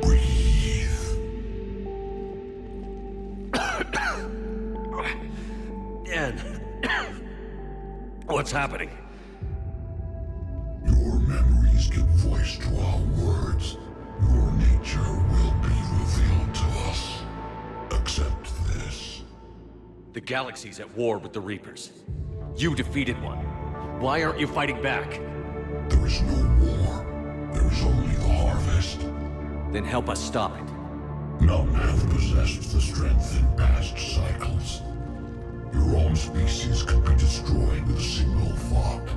Breathe. Dan. What's happening? Your memories give voice to our words. Your nature will be revealed to us. Accept this. The galaxy's at war with the Reapers. You defeated one. Why aren't you fighting back? There is no war. There is only the harvest. Then help us stop it. None have possessed the strength in past cycles. Your own species could be destroyed with a single thought.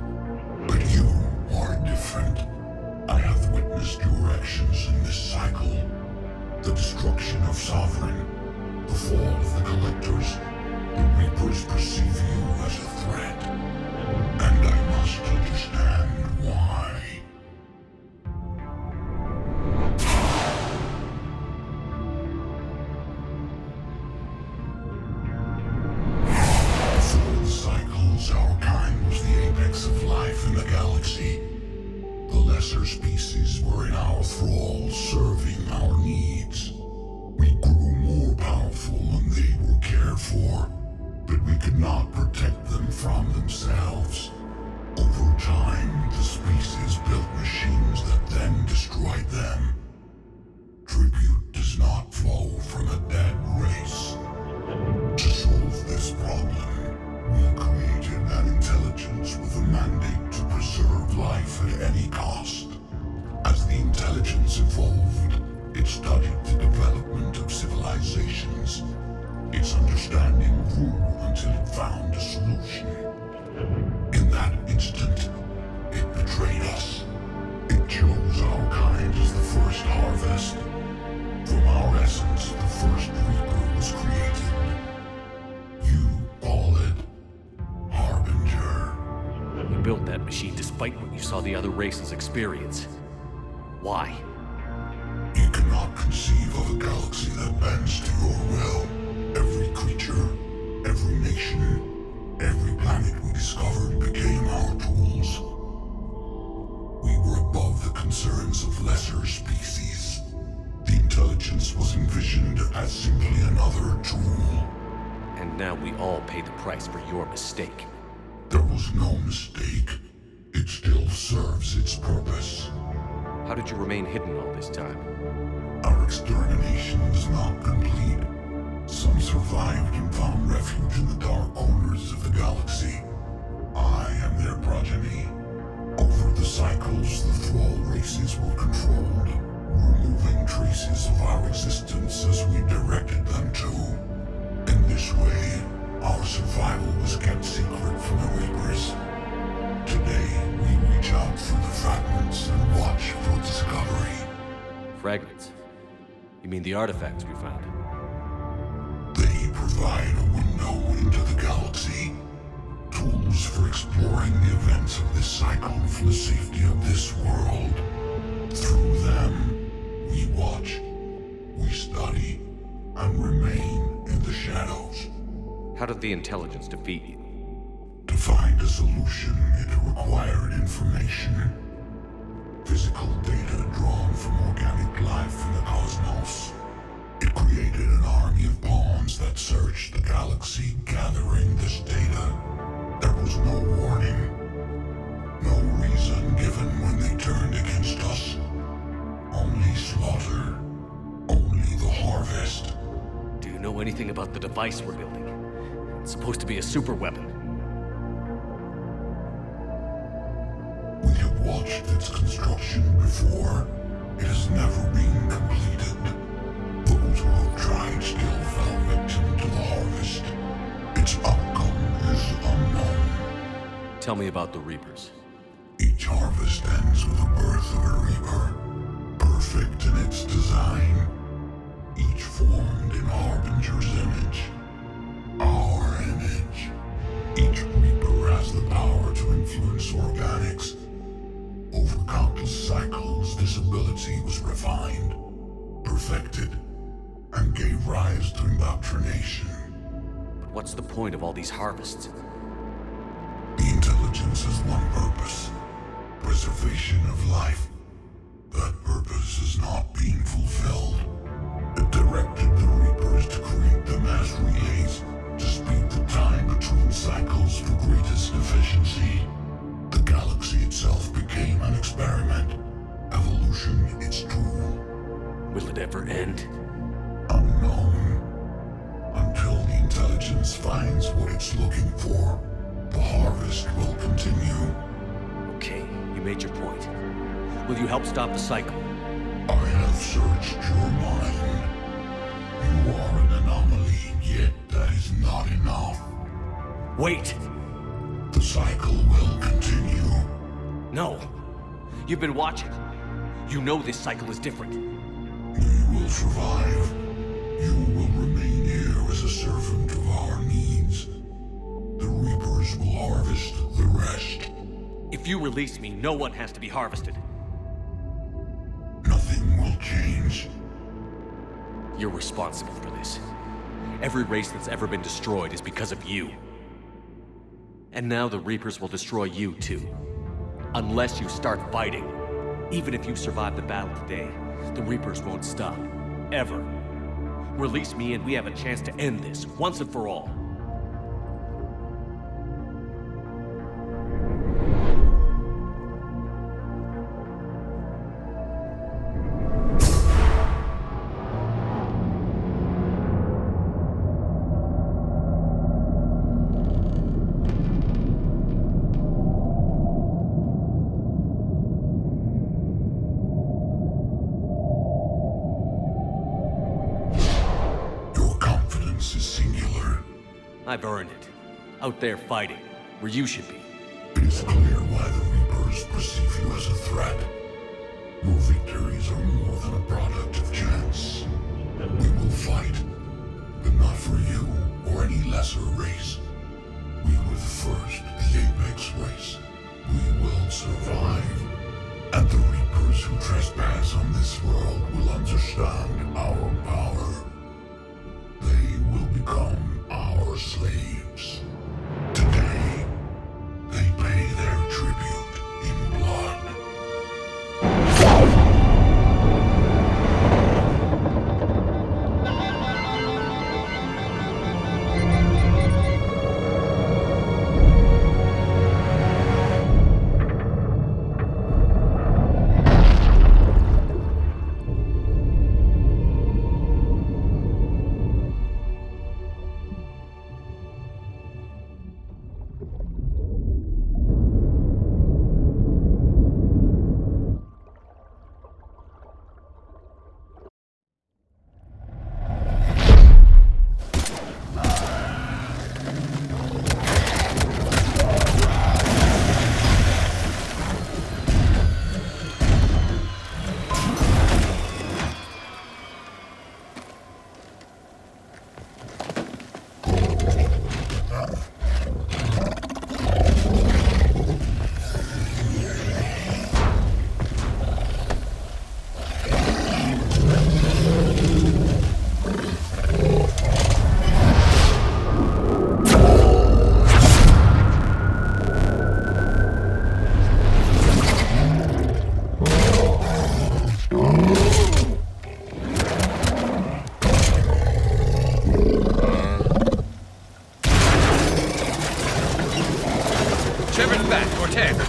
But you are different. I have witnessed your actions in this cycle. The destruction of Sovereign, the fall of the Collectors. The Reapers perceive you as a threat. And I must understand why. Through cycles, our kind was the apex of life in the galaxy. The lesser species were in our thrall, serving our needs. We grew more powerful and they were cared for, but we could not protect them from themselves. Over time, the species built machines that then destroyed them. Tribute does not flow from a dead race. To solve this problem, we created an intelligence with a mandate to preserve life at any cost. As the intelligence evolved, it studied the development of civilizations. Its understanding grew until it found a solution. In that instant, it betrayed us. It chose our kind as the first harvest. From our essence, the first Reaper was created. You call it Harbinger. You built that machine despite what you saw the other races experience. Why? You cannot conceive of a galaxy that bends to your will. Every creature, every nation, every planet we discovered became our tools. We were above the concerns of lesser species. The intelligence was envisioned as simply another tool. And now we all pay the price for your mistake. There was no mistake. It still serves its purpose. How did you remain hidden all this time? Our extermination was not complete. Some survived and found refuge in the dark corners of the galaxy. I am their progeny. Over the cycles, the thrall races were controlled, removing traces of our existence as we directed them to. In this way, our survival was kept secret from the Reapers. Today, we reach out through the fragments and watch for discovery. Fragments? You mean the artifacts we found? They provide a window into the galaxy. Tools for exploring the events of this cycle for the safety of this world. Through them, we watch, we study, and remain in the shadows. How did the intelligence defeat you? To find a solution, it required information. Physical data drawn from organic life in the cosmos. It created an army of pawns that searched the galaxy, gathering this data. There was no warning. No reason given when they turned against us. Only slaughter. Only the harvest. Do you know anything about the device we're building? It's supposed to be a super weapon. We have watched its construction before. It has never been completed. Those who have tried still fell victim to the harvest. Its Tell me about the Reapers. Each harvest ends with the birth of a Reaper, perfect in its design, each formed in Harbinger's image, our image. Each Reaper has the power to influence organics. Over countless cycles, this ability was refined, perfected, and gave rise to indoctrination. But what's the point of all these harvests? The intelligence has one purpose: preservation of life. That purpose is not being fulfilled. It directed the Reapers to create the mass relays to speed the time between cycles for greatest efficiency. The galaxy itself became an experiment. Evolution its tool. Will it ever end? Unknown. Until the intelligence finds what it's looking for, the harvest will continue. Okay, you made your point. Will you help stop the cycle? I have searched your mind. You are an anomaly, yet that is not enough. Wait! The cycle will continue. No! You've been watching. You know this cycle is different. We will survive. You will remain here as a servant of our needs. The Reapers will harvest the rest. If you release me, no one has to be harvested. Nothing will change. You're responsible for this. Every race that's ever been destroyed is because of you. And now the Reapers will destroy you too. Unless you start fighting. Even if you survive the battle today, the Reapers won't stop. Ever. Release me and we have a chance to end this, once and for all. I've earned it. Out there fighting, where you should be. It is clear why the Reapers perceive you as a threat. Your victories are more than a product of chance. We will fight, but not for you or any lesser race. We were the first, the Apex race. We will survive. And the Reapers who trespass on this world will understand our power. They will become our slaves. Today, they pay their tribute in blood.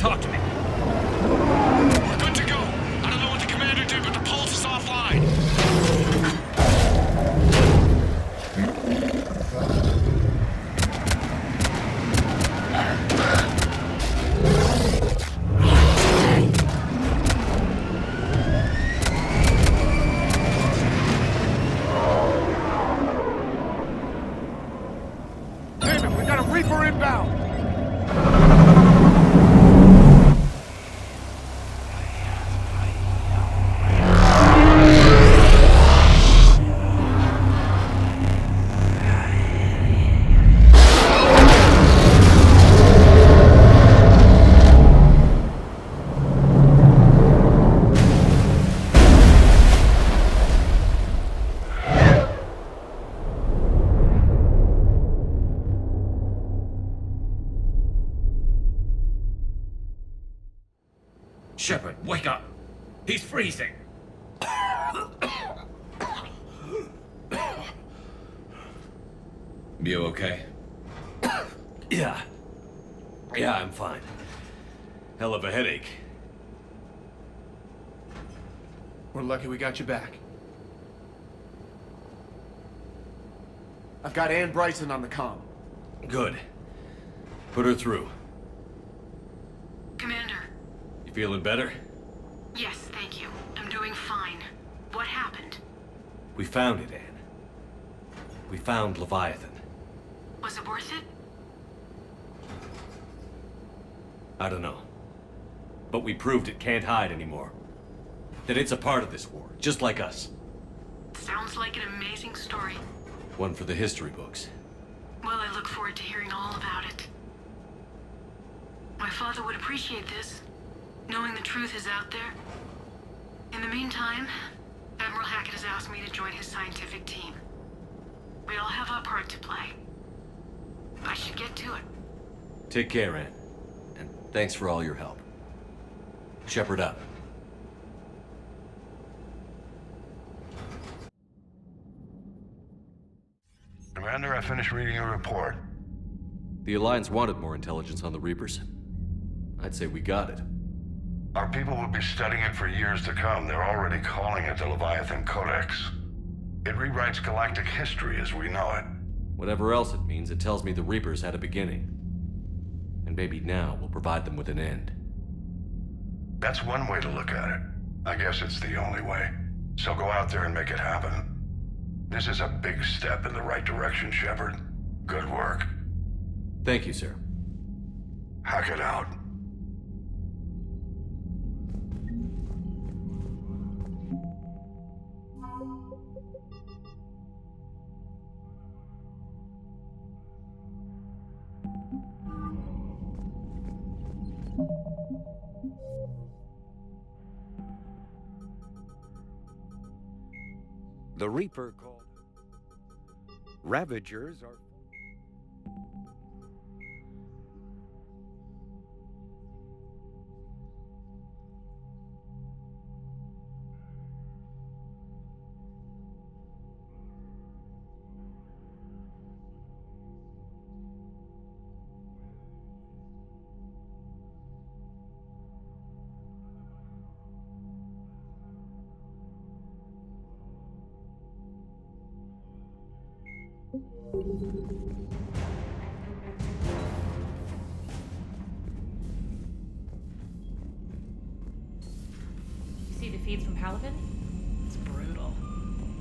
Talk to me. We're good to go. I don't know what the commander did, but the pulse is offline. Damn it, we got a Reaper inbound! Shepard, wake up! He's freezing! You okay? Yeah. Yeah, I'm fine. Hell of a headache. We're lucky we got you back. I've got Ann Bryson on the comm. Good. Put her through. Commander. You feeling better? Yes, thank you. I'm doing fine. What happened? We found it, Anne. We found Leviathan. Was it worth it? I don't know. But we proved it can't hide anymore. That it's a part of this war, just like us. Sounds like an amazing story. One for the history books. Well, I look forward to hearing all about it. My father would appreciate this, knowing the truth is out there. In the meantime, Admiral Hackett has asked me to join his scientific team. We all have our part to play. I should get to it. Take care, Anne. And thanks for all your help. Shepard up. Commander, I finished reading your report. The Alliance wanted more intelligence on the Reapers. I'd say we got it. Our people will be studying it for years to come. They're already calling it the Leviathan Codex. It rewrites galactic history as we know it. Whatever else it means, it tells me the Reapers had a beginning. And maybe now we'll provide them with an end. That's one way to look at it. I guess it's the only way. So go out there and make it happen. This is a big step in the right direction, Shepard. Good work. Thank you, sir. Hackett out. The Reaper called Ravagers are... See the feeds from Halibut? It's brutal.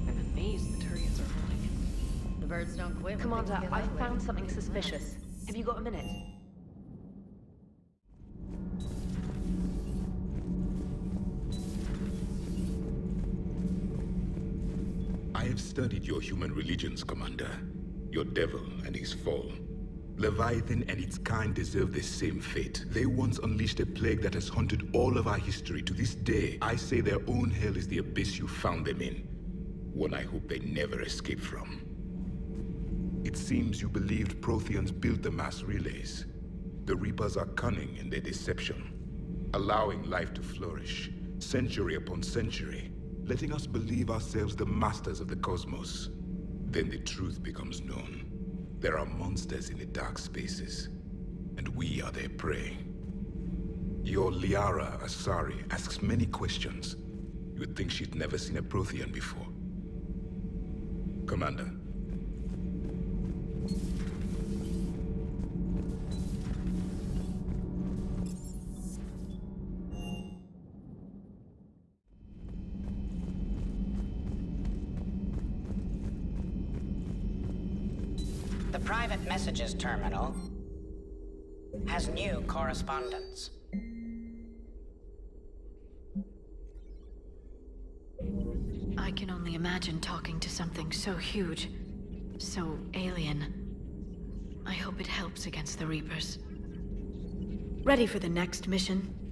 I'm amazed the Turians are holding it. The birds don't quit. Commander, I found something suspicious. Have you got a minute? I have studied your human religions, Commander. Your devil and his fall. Leviathan and its kind deserve the same fate. They once unleashed a plague that has haunted all of our history to this day. I say their own hell is the abyss you found them in. One I hope they never escape from. It seems you believed Protheans built the mass relays. The Reapers are cunning in their deception, allowing life to flourish, century upon century, letting us believe ourselves the masters of the cosmos. Then the truth becomes known. There are monsters in the dark spaces, and we are their prey. Your Liara Asari asks many questions. You would think she'd never seen a Prothean before. Commander. The private messages terminal has new correspondence. I can only imagine talking to something so huge, so alien. I hope it helps against the Reapers. Ready for the next mission?